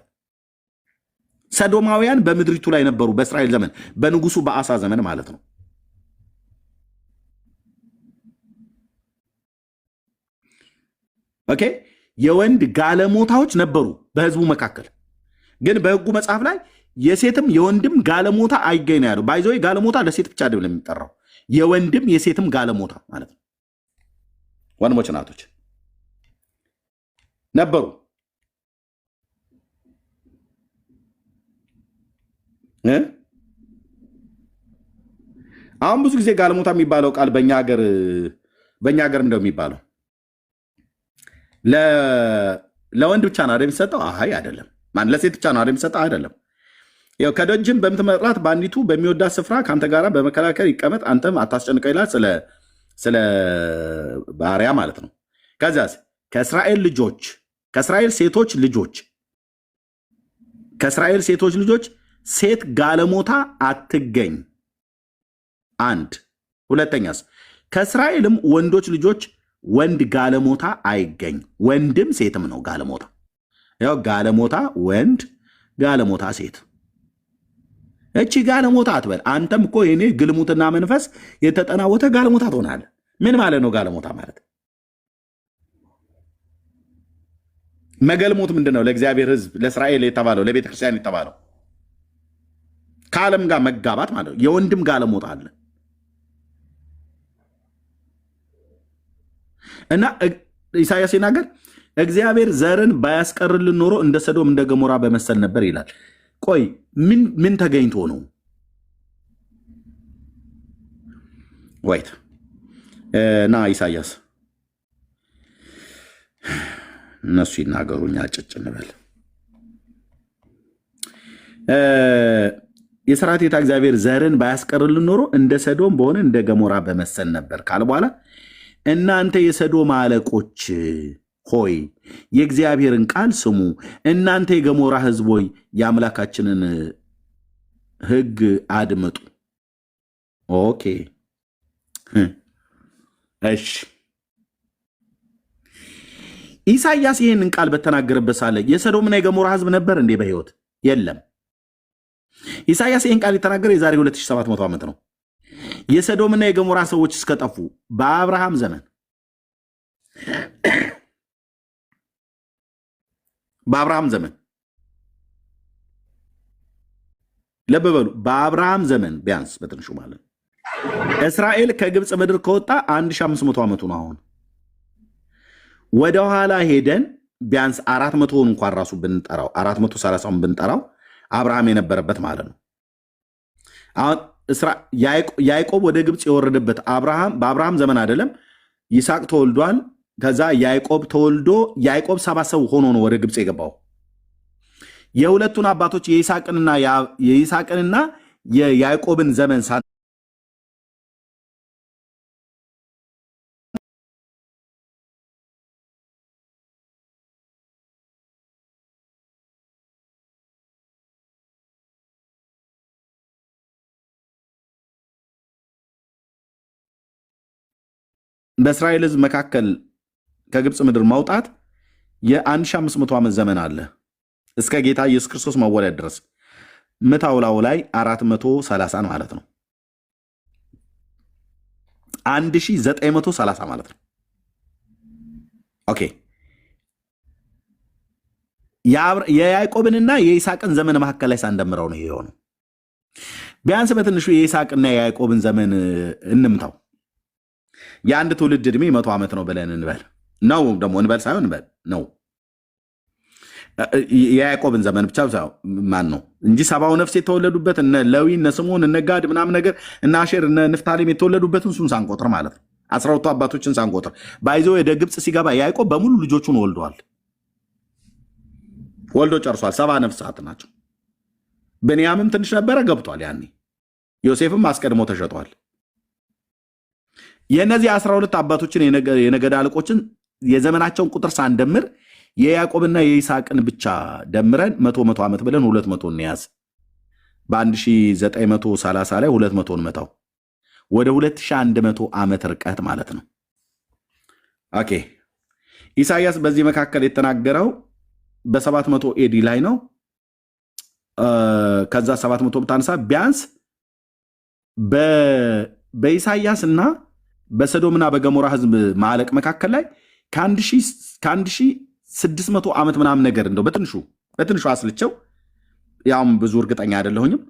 ሰዶማውያን በምድሪቱ ላይ ነበሩ በእስራኤል ዘመን፣ በንጉሱ በአሳ ዘመን ማለት ነው። ኦኬ የወንድ ጋለሞታዎች ነበሩ በህዝቡ መካከል። ግን በህጉ መጽሐፍ ላይ የሴትም የወንድም ጋለሞታ አይገኝ ነው ያለው። ባይዞ ጋለሞታ ለሴት ብቻ አይደለም የሚጠራው፣ የወንድም የሴትም ጋለሞታ ማለት ነው። ወንድሞች ናቶች ነበሩ። አሁን ብዙ ጊዜ ጋለሞታ የሚባለው ቃል በእኛ ሀገር እንደው የሚባለው ለወንድ ብቻ ነው የሚሰጠው። አይ አይደለም። ማን ለሴት ብቻ ነው የሚሰጠው? አይደለም። ያው ከደጅም በምትመጥራት በአንዲቱ በሚወዳት ስፍራ ከአንተ ጋር በመከላከል ይቀመጥ፣ አንተም አታስጨንቀው ይላል። ስለ ባሪያ ማለት ነው። ከዚያስ ከእስራኤል ሴቶች ልጆች ሴት ጋለሞታ አትገኝ። አንድ ሁለተኛስ ከእስራኤልም ወንዶች ልጆች ወንድ ጋለሞታ አይገኝ። ወንድም ሴትም ነው ጋለሞታ። ያው ጋለሞታ ወንድ፣ ጋለሞታ ሴት። እቺ ጋለሞታ አትበል። አንተም እኮ የኔ ግልሙትና መንፈስ የተጠናወተ ጋለሞታ ትሆናለህ። ምን ማለት ነው ጋለሞታ ማለት? መገልሞት ምንድን ነው? ለእግዚአብሔር ሕዝብ ለእስራኤል የተባለው ለቤተ ክርስቲያን የተባለው ከዓለም ጋር መጋባት ማለት ነው። የወንድም ጋለሞታ አለ እና ኢሳያስ ሲናገር እግዚአብሔር ዘርን ባያስቀርልን ኖሮ እንደ ሰዶም እንደ ገሞራ በመሰል ነበር ይላል። ቆይ ምን ተገኝቶ ነው? ወይት እና ኢሳያስ እነሱ ይናገሩ፣ እኛ ጭጭ እንበል። የሰራዊት ጌታ እግዚአብሔር ዘርን ባያስቀርልን ኖሮ እንደ ሰዶም በሆነ እንደ ገሞራ በመሰል ነበር ካለ በኋላ እናንተ የሰዶም አለቆች ሆይ የእግዚአብሔርን ቃል ስሙ፣ እናንተ የገሞራ ሕዝብ ሆይ የአምላካችንን ሕግ አድምጡ። ኦኬ እሺ። ኢሳያስ ይህንን ቃል በተናገረበት ሳለ የሰዶምና የገሞራ ሕዝብ ነበር እንዴ በሕይወት? የለም። ኢሳያስ ይህን ቃል የተናገረ የዛሬ 2700 ዓመት ነው። የሰዶምና የገሞራ ሰዎች እስከጠፉ በአብርሃም ዘመን ለበበሉ በአብርሃም ዘመን ቢያንስ በትንሹ ማለት እስራኤል ከግብፅ ምድር ከወጣ 1500 ዓመቱ ነው። አሁን ወደ ኋላ ሄደን ቢያንስ 400 እንኳን ራሱ ብንጠራው 430 ብንጠራው አብርሃም የነበረበት ማለት ነው። አሁን ያዕቆብ ወደ ግብፅ የወረደበት በአብርሃም ዘመን አይደለም። ይስሐቅ ተወልዷል። ከዛ ያዕቆብ ተወልዶ ያዕቆብ 7 ሰው ሆኖ ነው ወደ ግብፅ የገባው። የሁለቱን አባቶች የይስሐቅንና የያዕቆብን ዘመን በእስራኤል ሕዝብ መካከል ከግብፅ ምድር ማውጣት የ1500 ዓመት ዘመን አለ እስከ ጌታ ኢየሱስ ክርስቶስ መወለድ ድረስ። ምታውላው ላይ 430 ማለት ነው። 1930 ማለት ነው። ኦኬ የያዕቆብንና የይስሐቅን ዘመን መካከል ላይ ሳንደምረው ነው የሆነው። ቢያንስ በትንሹ የይስሐቅና የያዕቆብን ዘመን እንምታው። የአንድ ትውልድ ዕድሜ 100 ዓመት ነው ብለን እንበል ነው ደግሞ እንበል ሳይሆን እንበል ነው የያዕቆብን ዘመን ብቻ ማን ነው እንጂ ሰባው ነፍስ የተወለዱበት እነ ሌዊ እነ ስምዖን እነ ጋድ ምናምን ነገር እነ አሼር እነ ንፍታሌም የተወለዱበትን እሱን ሳንቆጥር ማለት ነው 12ቱ አባቶችን ሳንቆጥር ባይዞ ወደ ግብፅ ሲገባ ያዕቆብ በሙሉ ልጆቹን ወልዶ ጨርሷል። 70 ነፍሳት ናቸው። ብንያምም ትንሽ ነበረ ገብቷል። ያኔ ዮሴፍም አስቀድሞ ተሸጧል። የእነዚህ 12 አባቶችን የነገድ አለቆችን የዘመናቸውን ቁጥር ሳንደምር የያዕቆብና የይስሐቅን ብቻ ደምረን 100 ዓመት ብለን 200 እንያዝ። በ1930 ላይ 200 መታው ወደ 2100 ዓመት ርቀት ማለት ነው። ኦኬ ኢሳያስ በዚህ መካከል የተናገረው በ700 ኤዲ ላይ ነው። ከዛ 700 ብታነሳ ቢያንስ በኢሳያስ እና በሰዶምና በገሞራ ህዝብ ማለቅ መካከል ላይ ከ1600 ዓመት ምናምን ነገር እንደው በትንሹ አስልቸው ያውም ብዙ እርግጠኛ አይደለሁኝም።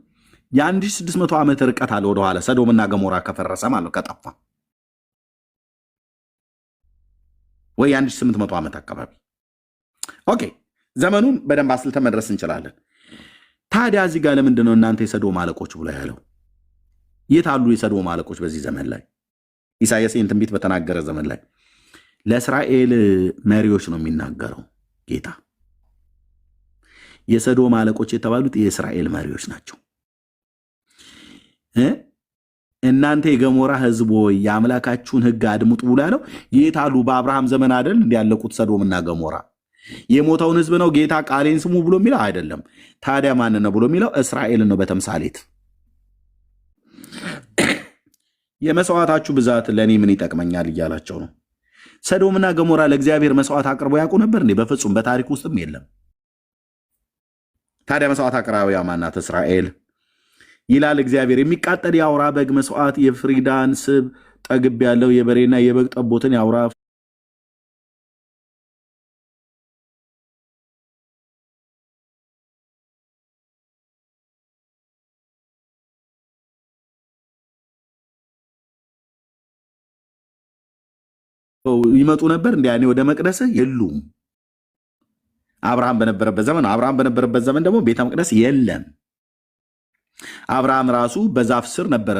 የ1600 ዓመት ርቀት አለ ወደኋላ ሰዶምና ገሞራ ከፈረሰ ማለት ከጠፋ ወይ 1800 ዓመት አካባቢ። ኦኬ ዘመኑን በደንብ አስልተን መድረስ እንችላለን። ታዲያ እዚህ ጋር ለምንድን ነው እናንተ የሰዶም አለቆች ብሎ ያለው? የት አሉ የሰዶም አለቆች በዚህ ዘመን ላይ? ኢሳያስ ይህን ትንቢት በተናገረ ዘመን ላይ ለእስራኤል መሪዎች ነው የሚናገረው ጌታ። የሰዶም አለቆች የተባሉት የእስራኤል መሪዎች ናቸው። እናንተ የገሞራ ህዝብ ሆይ የአምላካችሁን ህግ አድምጡ ብሎ ያለው የት አሉ? በአብርሃም ዘመን አይደል እንዲያለቁት ሰዶምና ገሞራ? የሞተውን ህዝብ ነው ጌታ ቃሌን ስሙ ብሎ የሚለው አይደለም። ታዲያ ማን ነው ብሎ የሚለው? እስራኤልን ነው በተምሳሌት። የመስዋዕታችሁ ብዛት ለእኔ ምን ይጠቅመኛል እያላቸው ነው። ሰዶምና ገሞራ ለእግዚአብሔር መስዋዕት አቅርቦ ያውቁ ነበር እንዴ? በፍጹም በታሪክ ውስጥም የለም። ታዲያ መስዋዕት አቅራቢያ ማናት? እስራኤል ይላል እግዚአብሔር። የሚቃጠል የአውራ በግ መስዋዕት፣ የፍሪዳን ስብ ጠግብ ያለው የበሬና የበግ ጠቦትን የአውራ ይመጡ ነበር እንዲ ያኔ ወደ መቅደስ የሉም። አብርሃም በነበረበት ዘመን ደግሞ ቤተ መቅደስ የለም። አብርሃም ራሱ በዛፍ ስር ነበረ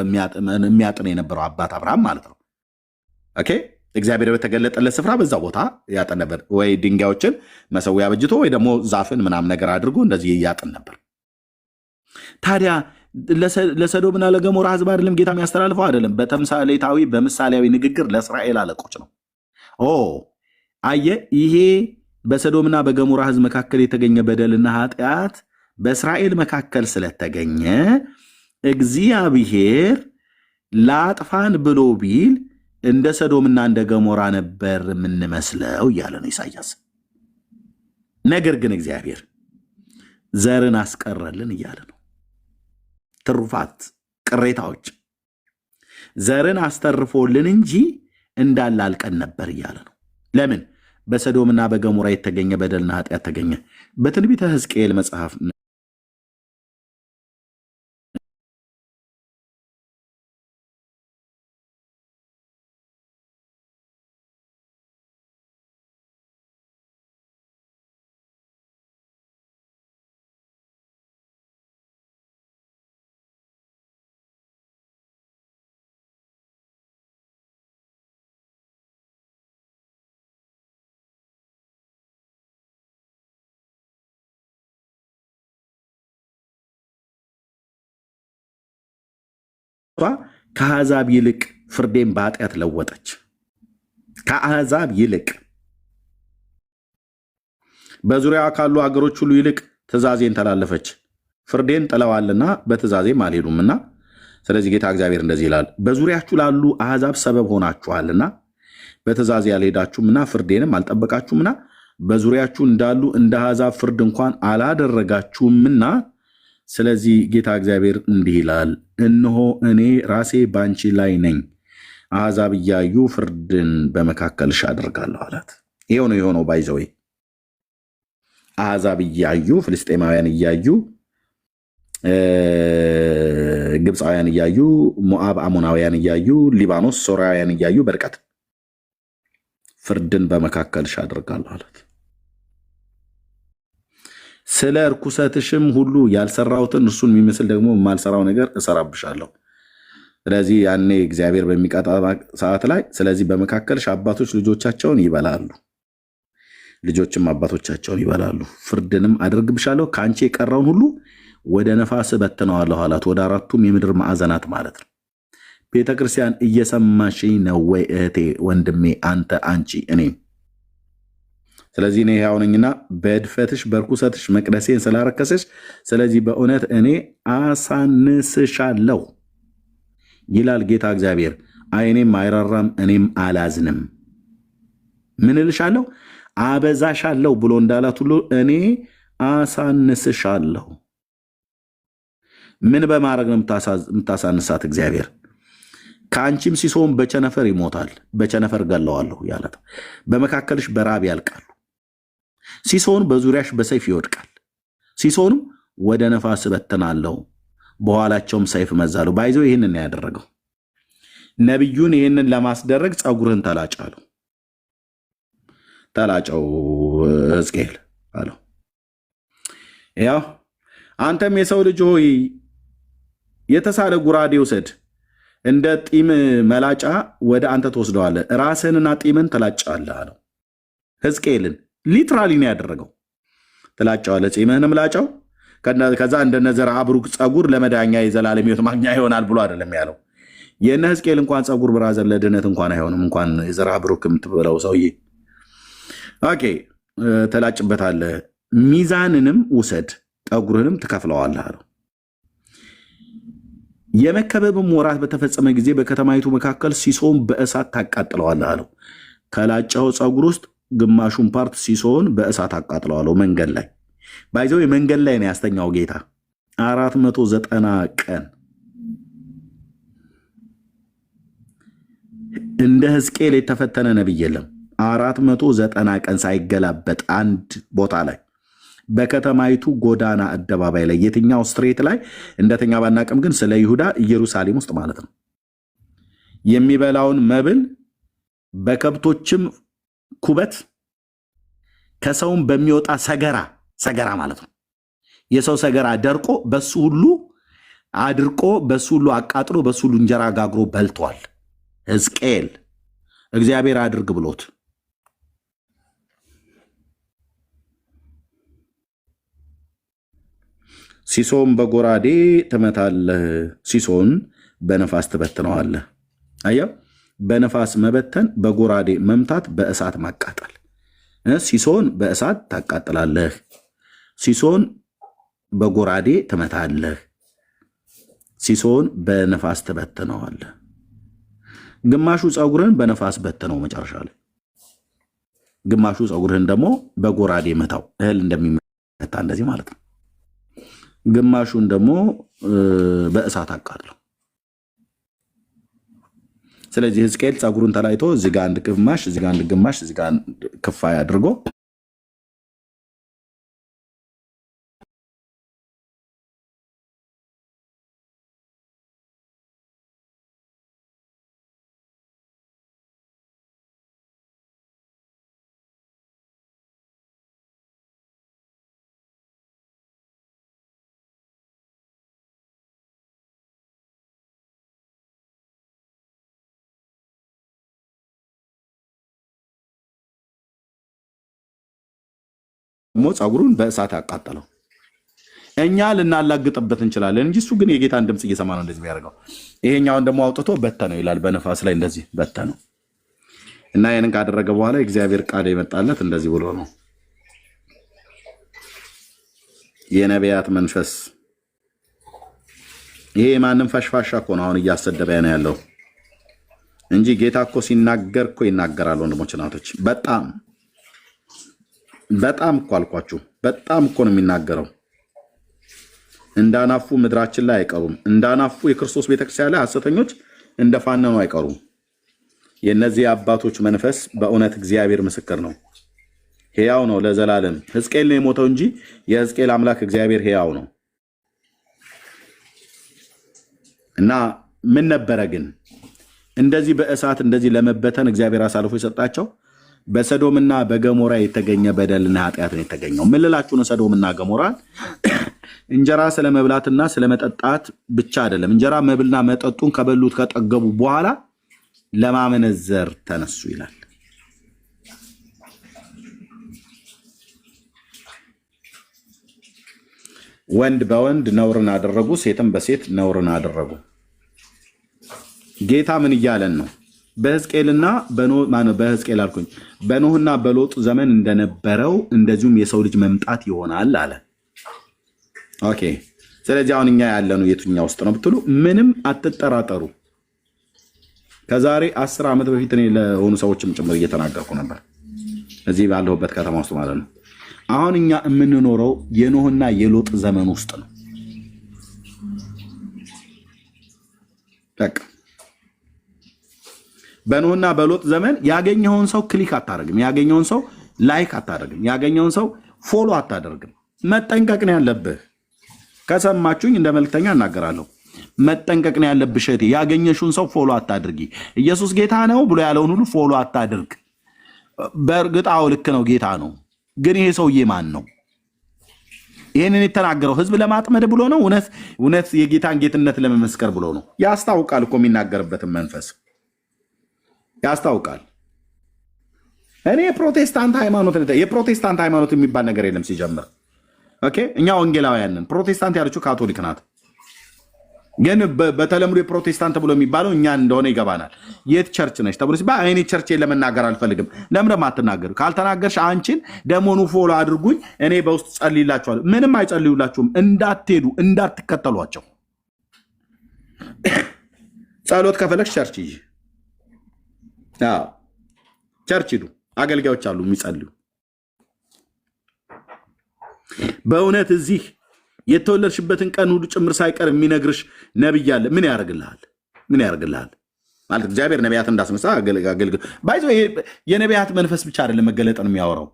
የሚያጥን የነበረው አባት አብርሃም ማለት ነው። ኦኬ እግዚአብሔር በተገለጠለት ስፍራ በዛ ቦታ ያጥን ነበር። ወይ ድንጋዮችን መሰዊያ በጅቶ ወይ ደግሞ ዛፍን ምናምን ነገር አድርጎ እንደዚህ ያጥን ነበር። ታዲያ ለሰዶምና ለገሞራ ህዝብ አይደለም ጌታ የሚያስተላልፈው? አይደለም። በተምሳሌታዊ በምሳሌያዊ ንግግር ለእስራኤል አለቆች ነው። አየ ይሄ በሰዶምና በገሞራ ህዝብ መካከል የተገኘ በደልና ኃጢአት በእስራኤል መካከል ስለተገኘ እግዚአብሔር ላጥፋን ብሎ ቢል እንደ ሰዶምና እንደ ገሞራ ነበር የምንመስለው እያለ ነው ኢሳያስ። ነገር ግን እግዚአብሔር ዘርን አስቀረልን እያለ ነው። ትሩፋት ቅሬታዎች ዘርን አስተርፎልን እንጂ እንዳላልቀን ነበር እያለ ነው። ለምን? በሰዶምና በገሞራ የተገኘ በደልና ኃጢአት ተገኘ። በትንቢተ ሕዝቅኤል መጽሐፍ ከአሕዛብ ይልቅ ፍርዴን በኃጢአት ለወጠች። ከአሕዛብ ይልቅ በዙሪያዋ ካሉ ሀገሮች ሁሉ ይልቅ ትእዛዜን ተላለፈች። ፍርዴን ጥለዋልና በትእዛዜም አልሄዱምና፣ ስለዚህ ጌታ እግዚአብሔር እንደዚህ ይላል፣ በዙሪያችሁ ላሉ አሕዛብ ሰበብ ሆናችኋልና በትእዛዜ አልሄዳችሁምና ፍርዴንም አልጠበቃችሁምና በዙሪያችሁ እንዳሉ እንደ አሕዛብ ፍርድ እንኳን አላደረጋችሁምና፣ ስለዚህ ጌታ እግዚአብሔር እንዲህ ይላል፣ እነሆ እኔ ራሴ በአንቺ ላይ ነኝ፣ አሕዛብ እያዩ ፍርድን በመካከልሽ አደርጋለሁ አላት። ይሄው ነው የሆነው። ባይዘወይ አሕዛብ እያዩ፣ ፍልስጤማውያን እያዩ፣ ግብፃውያን እያዩ፣ ሞዓብ አሞናውያን እያዩ፣ ሊባኖስ ሶርያውያን እያዩ በርቀት ፍርድን በመካከልሽ አደርጋለሁ አላት። ስለ እርኩሰትሽም ሁሉ ያልሰራሁትን እርሱን የሚመስል ደግሞ የማልሰራው ነገር እሰራብሻለሁ። ስለዚህ ያኔ እግዚአብሔር በሚቀጣ ሰዓት ላይ ስለዚህ በመካከልሽ አባቶች ልጆቻቸውን ይበላሉ፣ ልጆችም አባቶቻቸውን ይበላሉ። ፍርድንም አደርግብሻለሁ፣ ከአንቺ የቀረውን ሁሉ ወደ ነፋስ በትነዋለሁ አላት። ወደ አራቱም የምድር ማዕዘናት ማለት ነው። ቤተ ክርስቲያን እየሰማሽኝ ነው ወይ እህቴ፣ ወንድሜ፣ አንተ፣ አንቺ፣ እኔ? ስለዚህ እኔ ሕያው ነኝና በእድፈትሽ በርኩሰትሽ መቅደሴን ስላረከሰሽ፣ ስለዚህ በእውነት እኔ አሳንስሻለሁ ይላል ጌታ እግዚአብሔር። ዓይኔም አይራራም እኔም አላዝንም። ምን እልሻለሁ? አበዛሻለሁ ብሎ እንዳላት ሁሉ እኔ አሳንስሻለሁ። ምን በማድረግ ነው የምታሳንሳት? እግዚአብሔር ከአንቺም ሲሶም በቸነፈር ይሞታል፣ በቸነፈር ገለዋለሁ ያለት። በመካከልሽ በራብ ያልቃሉ፣ ሲሶን በዙሪያሽ በሰይፍ ይወድቃል። ሲሶንም ወደ ነፋስ እበትናለሁ፣ በኋላቸውም ሰይፍ መዛለሁ። ባይዘው ይህንን ያደረገው ነቢዩን ይህንን ለማስደረግ ፀጉርህን ተላጭ አለው። ተላጨው ሕዝቅኤል አለው። ያው አንተም የሰው ልጅ ሆይ የተሳለ ጉራዴ ውሰድ፣ እንደ ጢም መላጫ ወደ አንተ ትወስደዋለህ፣ ራስህንና ጢምን ትላጫለህ አለው። ሕዝቅኤልን ሊትራሊ ነው ያደረገው። ትላጫዋለህ፣ ጢምህንም ላጫው፣ ከዛ እንደነ ዘርአ ብሩክ ፀጉር ለመዳኛ የዘላለም ሕይወት ማግኛ ይሆናል ብሎ አይደለም ያለው። የእነ ሕዝቅኤል እንኳን ፀጉር ብራዘር ለድነት እንኳን አይሆንም፣ እንኳን የዘርአ ብሩክ የምትበለው ሰውዬ። ኦኬ ተላጭበታለህ፣ ሚዛንንም ውሰድ፣ ጠጉርህንም ትከፍለዋለህ አለው። የመከበብም ወራት በተፈጸመ ጊዜ በከተማይቱ መካከል ሲሶን በእሳት ታቃጥለዋለህ አለው። ከላጨው ፀጉር ውስጥ ግማሹን ፓርት ሲሶን በእሳት አቃጥለዋለሁ። መንገድ ላይ ባይዘው የመንገድ ላይ ነው ያስተኛው ጌታ 490 ቀን። እንደ ሕዝቅኤል የተፈተነ ነቢይ የለም። 490 ቀን ሳይገላበጥ አንድ ቦታ ላይ በከተማይቱ ጎዳና አደባባይ ላይ የትኛው ስትሬት ላይ እንደተኛ ባናቅም ግን ስለ ይሁዳ ኢየሩሳሌም ውስጥ ማለት ነው የሚበላውን መብል በከብቶችም ኩበት ከሰውም በሚወጣ ሰገራ ማለት ነው። የሰው ሰገራ ደርቆ በሱ ሁሉ አድርቆ በሱ ሁሉ አቃጥሎ በሱ ሁሉ እንጀራ ጋግሮ በልቷል። ሕዝቅኤል እግዚአብሔር አድርግ ብሎት ሲሶን በጎራዴ ትመታለህ፣ ሲሶን በነፋስ ትበትነዋለህ። አየው፣ በነፋስ መበተን፣ በጎራዴ መምታት፣ በእሳት ማቃጠል። ሲሶን በእሳት ታቃጥላለህ፣ ሲሶን በጎራዴ ትመታለህ፣ ሲሶን በነፋስ ትበትነዋለህ። ግማሹ ፀጉርህን በነፋስ በትነው መጨረሻ ላይ፣ ግማሹ ፀጉርህን ደግሞ በጎራዴ መታው፣ እህል እንደሚመታ እንደዚህ ማለት ነው። ግማሹን ደግሞ በእሳት አቃጥለው። ስለዚህ ሕዝቅኤል ፀጉሩን ተላይቶ እዚህ ጋር አንድ ግማሽ፣ እዚህ ጋር አንድ ግማሽ፣ እዚህ ጋር ክፋይ አድርጎ ደግሞ ፀጉሩን በእሳት ያቃጠለው። እኛ ልናላግጥበት እንችላለን እንጂ እሱ ግን የጌታን ድምፅ እየሰማ ነው እንደዚህ የሚያደርገው። ይሄኛውን ደግሞ አውጥቶ በተነው ይላል፣ በነፋስ ላይ እንደዚህ በተነው እና ይህንን ካደረገ በኋላ የእግዚአብሔር ቃል የመጣለት እንደዚህ ብሎ ነው። የነቢያት መንፈስ ይሄ ማንም ፈሽፋሻ እኮ ነው አሁን እያሰደበ ነው ያለው እንጂ ጌታ እኮ ሲናገር እኮ ይናገራል። ወንድሞች እናቶች፣ በጣም እኮ አልኳችሁ፣ በጣም እኮ ነው የሚናገረው። እንዳናፉ ምድራችን ላይ አይቀሩም። እንዳናፉ የክርስቶስ ቤተክርስቲያን ላይ ሐሰተኞች እንደፋነኑ አይቀሩም። የእነዚህ አባቶች መንፈስ በእውነት እግዚአብሔር ምስክር ነው፣ ሕያው ነው ለዘላለም። ሕዝቅኤል ነው የሞተው እንጂ የሕዝቅኤል አምላክ እግዚአብሔር ሕያው ነው። እና ምን ነበረ ግን እንደዚህ በእሳት እንደዚህ ለመበተን እግዚአብሔር አሳልፎ የሰጣቸው? በሰዶምና በገሞራ የተገኘ በደልና ኃጢአት ነው የተገኘው። ምን ልላችሁ ነው? ሰዶምና ገሞራ እንጀራ ስለመብላትና ስለመጠጣት ብቻ አይደለም። እንጀራ መብልና መጠጡን ከበሉት ከጠገቡ በኋላ ለማመነዘር ተነሱ ይላል። ወንድ በወንድ ነውርን አደረጉ፣ ሴትም በሴት ነውርን አደረጉ። ጌታ ምን እያለን ነው? በሕዝቅኤልና በሕዝቅኤል አልኩኝ በኖህና በሎጥ ዘመን እንደነበረው እንደዚሁም የሰው ልጅ መምጣት ይሆናል አለ። ኦኬ። ስለዚህ አሁን እኛ ያለነው የትኛው ውስጥ ነው ብትሉ ምንም አትጠራጠሩ። ከዛሬ 10 ዓመት በፊት እኔ ለሆኑ ሰዎችም ጭምር እየተናገርኩ ነበር፣ እዚህ ባለሁበት ከተማ ውስጥ ማለት ነው። አሁን እኛ የምንኖረው የኖህና የሎጥ ዘመን ውስጥ ነው። በቃ በኖህና በሎጥ ዘመን ያገኘውን ሰው ክሊክ አታደርግም፣ ያገኘውን ሰው ላይክ አታደርግም፣ ያገኘውን ሰው ፎሎ አታደርግም። መጠንቀቅ ነው ያለብህ። ከሰማችሁኝ እንደ መልክተኛ እናገራለሁ። መጠንቀቅ ነው ያለብሽ እህቴ። ያገኘሽውን ሰው ፎሎ አታድርጊ። ኢየሱስ ጌታ ነው ብሎ ያለውን ሁሉ ፎሎ አታድርግ። በእርግጥ አዎ ልክ ነው፣ ጌታ ነው። ግን ይሄ ሰውዬ ማን ነው? ይህንን የተናገረው ህዝብ ለማጥመድ ብሎ ነው? እውነት የጌታን ጌትነት ለመመስከር ብሎ ነው? ያስታውቃል እኮ የሚናገርበትን መንፈስ ያስታውቃል። እኔ የፕሮቴስታንት ሃይማኖት የሚባል ነገር የለም ሲጀምር። ኦኬ፣ እኛ ወንጌላውያንን ፕሮቴስታንት ያለችው ካቶሊክ ናት። ግን በተለምዶ የፕሮቴስታንት ብሎ የሚባለው እኛ እንደሆነ ይገባናል። የት ቸርች ነች ተብሎ ሲባል እኔ ቸርች ለመናገር አልፈልግም። ለምን አትናገሩ? ካልተናገርሽ አንቺን ደሞኑ ፎሎ አድርጉኝ፣ እኔ በውስጥ ጸልይላችኋለሁ። ምንም አይጸልዩላችሁም። እንዳትሄዱ፣ እንዳትከተሏቸው። ጸሎት ከፈለግሽ ቸርች ይዤ ቸርች ሂዱ። አገልጋዮች አሉ የሚጸልዩ። በእውነት እዚህ የተወለድሽበትን ቀን ሁሉ ጭምር ሳይቀር የሚነግርሽ ነብይ አለ። ምን ያደርግልሃል? ማለት እግዚአብሔር ነቢያት እንዳስነሳ አገልግል ባይዞ የነቢያት መንፈስ ብቻ አይደለም መገለጥን የሚያወራው።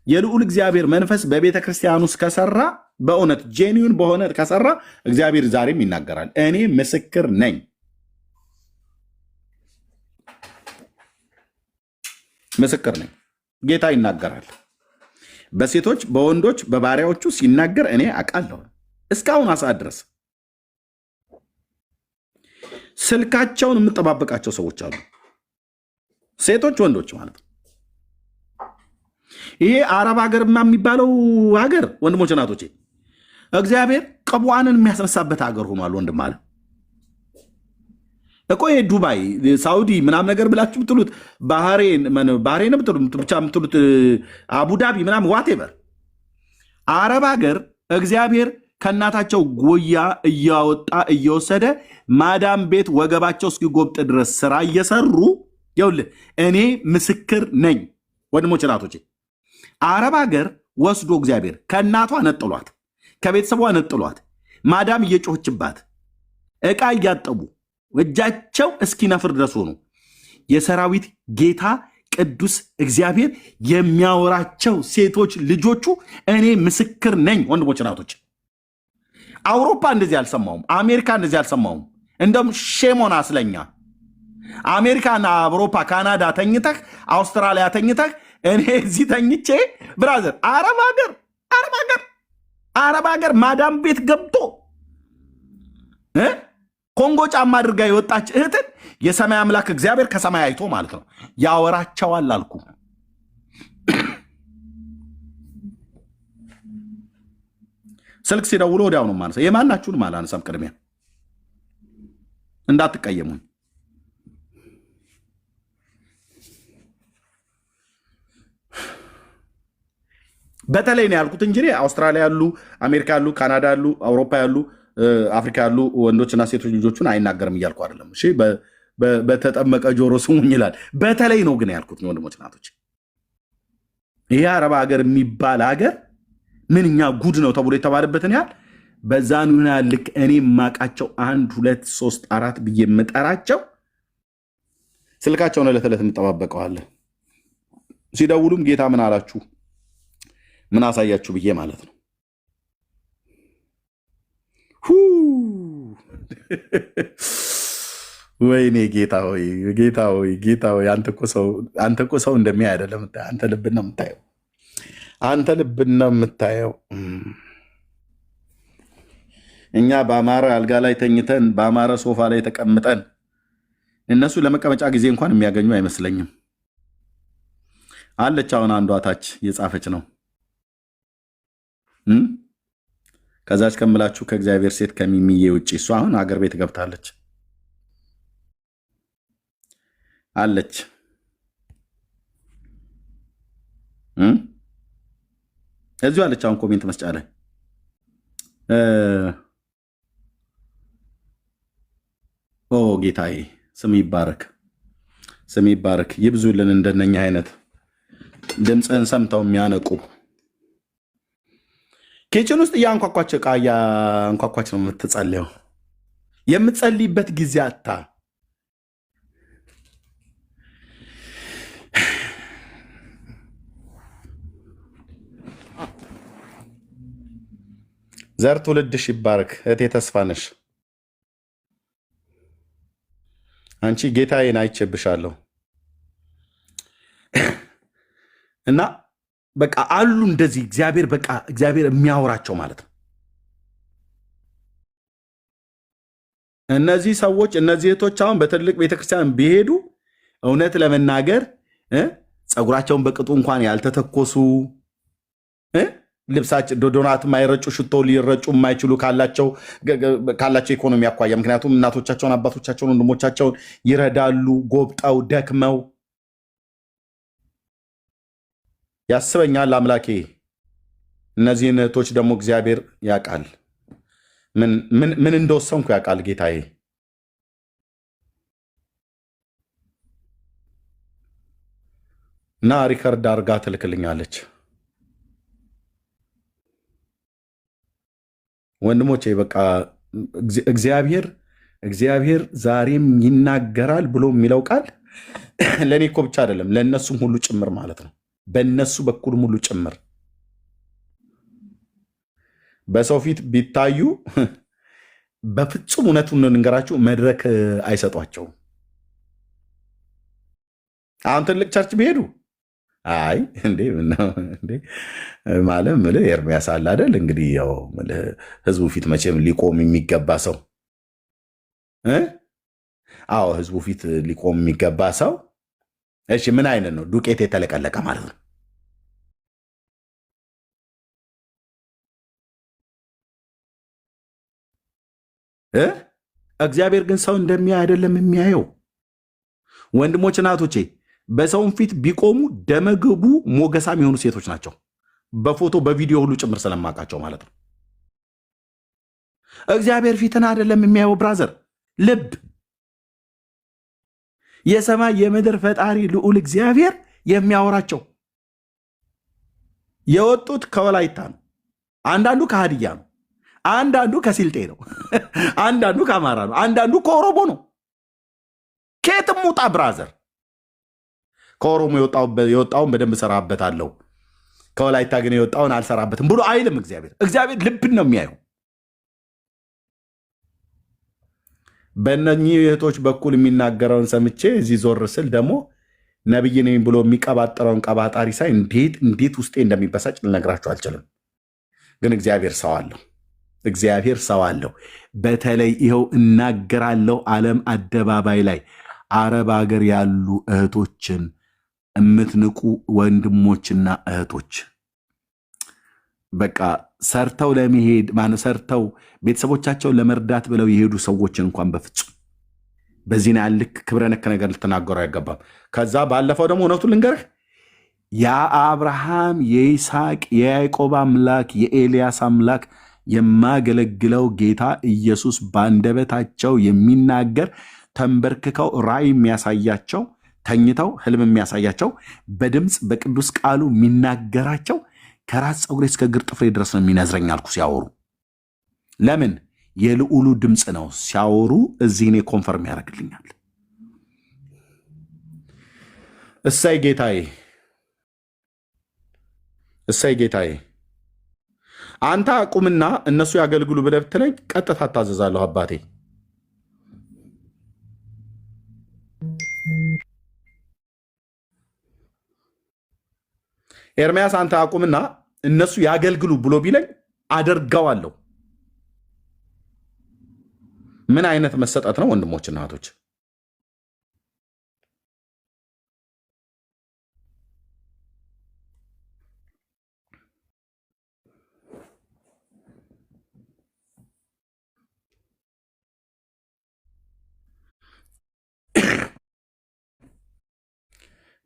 የልዑል እግዚአብሔር መንፈስ በቤተ ክርስቲያን ውስጥ ከሰራ፣ በእውነት ጄኒውን በሆነ ከሰራ እግዚአብሔር ዛሬም ይናገራል። እኔ ምስክር ነኝ። ጌታ ይናገራል። በሴቶች በወንዶች በባሪያዎቹ ሲናገር እኔ አውቃለሁ። እስካሁን ሰዓት ድረስ ስልካቸውን የምጠባበቃቸው ሰዎች አሉ። ሴቶች ወንዶች ማለት ነው። ይሄ አረብ ሀገር የሚባለው ሀገር ወንድሞች እናቶቼ እግዚአብሔር ቅቡዓንን የሚያስነሳበት ሀገር ሆኗል። ወንድም አለ እኮ ይሄ ዱባይ፣ ሳውዲ ምናምን ነገር ብላችሁ ብትሉት ባህሬን ብቻ ምትሉት አቡዳቢ ምናምን ዋቴቨር አረብ ሀገር እግዚአብሔር ከእናታቸው ጎያ እያወጣ እየወሰደ ማዳም ቤት ወገባቸው እስኪጎብጥ ድረስ ስራ እየሰሩ ይኸውልህ፣ እኔ ምስክር ነኝ ወንድሞች እናቶቼ። አረብ ሀገር ወስዶ እግዚአብሔር ከእናቷ ነጥሏት፣ ከቤተሰቧ ነጥሏት፣ ማዳም እየጮችባት ዕቃ እያጠቡ እጃቸው እስኪነፍር ድረስ ሆኑ። የሰራዊት ጌታ ቅዱስ እግዚአብሔር የሚያወራቸው ሴቶች ልጆቹ እኔ ምስክር ነኝ ወንድሞች እናቶች። አውሮፓ እንደዚህ አልሰማውም። አሜሪካ እንደዚህ አልሰማውም። እንደውም ሼሞና ስለኛ አሜሪካና አውሮፓ ካናዳ ተኝተህ አውስትራሊያ ተኝተህ እኔ እዚህ ተኝቼ ብራዘር አረብ ሀገር ማዳም ቤት ገብቶ ኮንጎ ጫማ አድርጋ የወጣች እህትን የሰማይ አምላክ እግዚአብሔር ከሰማይ አይቶ ማለት ነው ያወራቸዋል አልኩ። ስልክ ሲደውሉ ወዲያው ነው ማለት የማናችሁንም አላነሳም። ቅድሚያ እንዳትቀየሙኝ። በተለይ ነው ያልኩት እንጂ አውስትራሊያ ያሉ፣ አሜሪካ ያሉ፣ ካናዳ ያሉ፣ አውሮፓ ያሉ፣ አፍሪካ ያሉ ወንዶችና ሴቶች ልጆቹን አይናገርም እያልኩ አይደለም። እሺ፣ በተጠመቀ ጆሮ ስሙኝ ይላል። በተለይ ነው ግን ያልኩት ወንድሞች እናቶች፣ ይሄ አረብ ሀገር የሚባል ሀገር ምንኛ ጉድ ነው ተብሎ የተባለበትን ያህል በዛን ልክ እኔ የማውቃቸው 1 2 3 4 ብዬ የምጠራቸው ስልካቸውን ዕለት ዕለት የምጠባበቀዋለሁ። ሲደውሉም ጌታ ምን አላችሁ ምን አሳያችሁ ብዬ ማለት ነው። ወይኔ ጌታ ሆይ ጌታ ሆይ ጌታ ሆይ፣ አንተ እኮ ሰው እንደሚያይ አይደለም የምታየው። አንተ ልብን ነው የምታየው። አንተ ልብን ነው የምታየው። እኛ በአማረ አልጋ ላይ ተኝተን በአማረ ሶፋ ላይ ተቀምጠን እነሱ ለመቀመጫ ጊዜ እንኳን የሚያገኙ አይመስለኝም። አለች አሁን አንዷ ታች እየጻፈች ነው። ከዛች ከምላችሁ ከእግዚአብሔር ሴት ከሚሚዬ ውጭ እሷ አሁን አገር ቤት ገብታለች አለች። እዚሁ አለች አሁን ኮሜንት መስጫ ላይ ኦ ጌታዬ ስም ይባረክ፣ ስም ይባረክ። ይብዙልን እንደነኛ አይነት ድምፅህን ሰምተው የሚያነቁ። ኪችን ውስጥ እያንኳኳች ዕቃ እያንኳኳች ነው የምትጸልየው። የምትጸልይበት ጊዜ አታ ዘር ትውልድሽ ይባረክ። እህቴ ተስፋ ነሽ። አንቺ ጌታዬን አይቼብሻለሁ እና በቃ አሉ እንደዚህ እግዚአብሔር በቃ እግዚአብሔር የሚያወራቸው ማለት ነው። እነዚህ ሰዎች እነዚህ እህቶች አሁን በትልቅ ቤተክርስቲያን ቢሄዱ እውነት ለመናገር ፀጉራቸውን በቅጡ እንኳን ያልተተኮሱ ልብሳቸው ዶዶናት የማይረጩ ሽቶ ሊረጩ የማይችሉ ካላቸው ኢኮኖሚ አኳያ፣ ምክንያቱም እናቶቻቸውን አባቶቻቸውን ወንድሞቻቸውን ይረዳሉ ጎብጠው ደክመው። ያስበኛል አምላኬ እነዚህን እህቶች ደግሞ እግዚአብሔር ያውቃል፣ ምን እንደወሰንኩ ያውቃል ጌታዬ። እና ሪከርድ አርጋ ትልክልኛለች። ወንድሞቼ በቃ እግዚአብሔር ዛሬም ይናገራል ብሎ የሚለው ቃል ለእኔ እኮ ብቻ አይደለም ለእነሱም ሁሉ ጭምር ማለት ነው። በእነሱ በኩልም ሁሉ ጭምር በሰው ፊት ቢታዩ በፍጹም እውነቱን እንገራችሁ መድረክ አይሰጧቸውም። አሁን ትልቅ ቸርች ቢሄዱ አይ እንዴ ማለት ምልህ ኤርሚያስ አለ አይደል እንግዲህ ያው ምልህ ህዝቡ ፊት መቼም ሊቆም የሚገባ ሰው አዎ ህዝቡ ፊት ሊቆም የሚገባ ሰው እሺ ምን አይነት ነው? ዱቄት የተለቀለቀ ማለት ነው። እግዚአብሔር ግን ሰው እንደሚያይ አይደለም የሚያየው። ወንድሞች እናቶቼ በሰውን ፊት ቢቆሙ ደመግቡ ሞገሳም የሆኑ ሴቶች ናቸው። በፎቶ በቪዲዮ ሁሉ ጭምር ስለማውቃቸው ማለት ነው። እግዚአብሔር ፊትን አይደለም የሚያየው ብራዘር፣ ልብ። የሰማይ የምድር ፈጣሪ ልዑል እግዚአብሔር የሚያወራቸው የወጡት ከወላይታ ነው፣ አንዳንዱ ከሀዲያ ነው፣ አንዳንዱ ከሲልጤ ነው፣ አንዳንዱ ከአማራ ነው፣ አንዳንዱ ከኦሮሞ ነው። ከየትም ውጣ ብራዘር። ከኦሮሞ የወጣውን በደንብ እሰራበታለሁ፣ ከወላይታ ግን የወጣውን አልሰራበትም ብሎ አይልም እግዚአብሔር። እግዚአብሔር ልብን ነው የሚያየው። በእነኚህ እህቶች በኩል የሚናገረውን ሰምቼ እዚህ ዞር ስል ደግሞ ነብይ ነኝ ብሎ የሚቀባጠረውን ቀባጣሪ ሳይ እንዴት ውስጤ እንደሚበሳጭ ልነግራችሁ አልችልም። ግን እግዚአብሔር ሰው አለው፣ እግዚአብሔር ሰው አለው። በተለይ ይኸው እናገራለሁ ዓለም አደባባይ ላይ አረብ ሀገር ያሉ እህቶችን የምትንቁ ወንድሞችና እህቶች በቃ ሰርተው ለመሄድ ሰርተው ቤተሰቦቻቸውን ለመርዳት ብለው የሄዱ ሰዎችን እንኳን በፍጹም በዚህ ነው ያልክ ክብረ ነክ ነገር ልትናገሩ አይገባም። ከዛ ባለፈው ደግሞ እውነቱን ልንገርህ፣ የአብርሃም የይስሐቅ የያዕቆብ አምላክ የኤልያስ አምላክ የማገለግለው ጌታ ኢየሱስ በአንደበታቸው የሚናገር ተንበርክከው ራእይ የሚያሳያቸው ተኝተው ህልም የሚያሳያቸው በድምፅ በቅዱስ ቃሉ የሚናገራቸው ከራስ ፀጉሬ እስከ እግር ጥፍሬ ድረስ ነው የሚነዝረኝ አልኩ ሲያወሩ። ለምን? የልዑሉ ድምፅ ነው ሲያወሩ። እዚህ እኔ ኮንፈርም ያደርግልኛል። እሰይ ጌታዬ፣ እሰይ ጌታዬ። አንተ አቁምና እነሱ ያገልግሉ ብለህ ብትለኝ ቀጥታ አታዘዛለሁ አባቴ። ኤርሚያስ አንተ አቁምና እነሱ ያገልግሉ ብሎ ቢለኝ አደርገዋለሁ። ምን አይነት መሰጠት ነው ወንድሞችና እህቶች?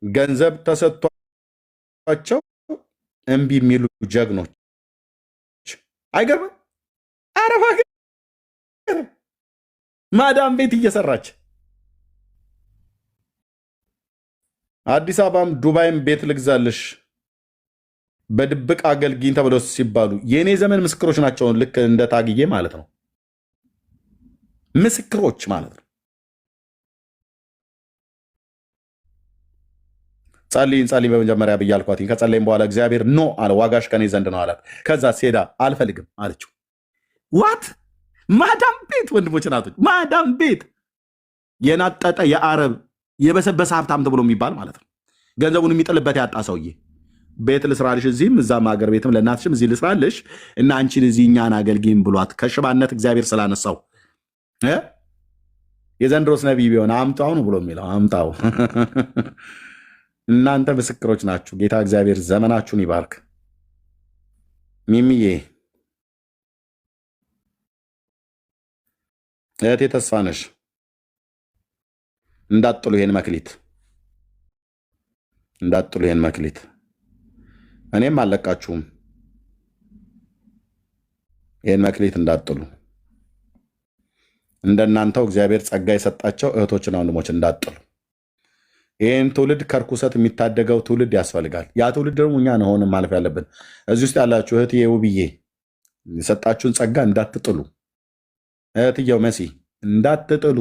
ገንዘብ ተሰጥቷቸው እምቢ የሚሉ ጀግኖች አይገርምም? አረብ ሀገር ማዳም ቤት እየሰራች አዲስ አበባም ዱባይም ቤት ልግዛልሽ በድብቅ አገልግኝ ተብለው ሲባሉ የእኔ ዘመን ምስክሮች ናቸው። ልክ እንደ ታግዬ ማለት ነው። ምስክሮች ማለት ነው። ጸልይ በመጀመሪያ ብዬ አልኳት። ከጸለይም በኋላ እግዚአብሔር ኖ አለ፣ ዋጋሽ ከኔ ዘንድ ነው አላት። ከዛ ሴዳ አልፈልግም አለችው። ዋት ማዳም ቤት ወንድሞች ናቶች፣ ማዳም ቤት የናጠጠ የአረብ የበሰበሰ ሀብታም ተብሎ የሚባል ማለት ነው። ገንዘቡን የሚጥልበት ያጣ ሰውዬ ቤት ልስራልሽ፣ እዚህም እዛም ሀገር ቤትም ለእናትሽም እዚህ ልስራልሽ እና አንቺን እዚህ እኛን አገልግይም ብሏት ከሽባነት እግዚአብሔር ስላነሳው የዘንድሮስ ነቢይ ቢሆን አምጣው ነው ብሎ የሚለው አምጣው። እናንተ ምስክሮች ናችሁ። ጌታ እግዚአብሔር ዘመናችሁን ይባርክ። ሚሚዬ እህቴ ተስፋ ነሽ። እንዳጥሉ ይሄን መክሊት እንዳጥሉ ይሄን መክሊት። እኔም አልለቃችሁም። ይሄን መክሊት እንዳጥሉ። እንደናንተው እግዚአብሔር ጸጋ የሰጣቸው እህቶችና ወንድሞች እንዳጥሉ። ይህን ትውልድ ከርኩሰት የሚታደገው ትውልድ ያስፈልጋል። ያ ትውልድ ደግሞ እኛ ነሆን ማለፍ ያለብን። እዚህ ውስጥ ያላችሁ እህትዬ ውብዬ የሰጣችሁን ጸጋ እንዳትጥሉ። እህትየው መሲ እንዳትጥሉ።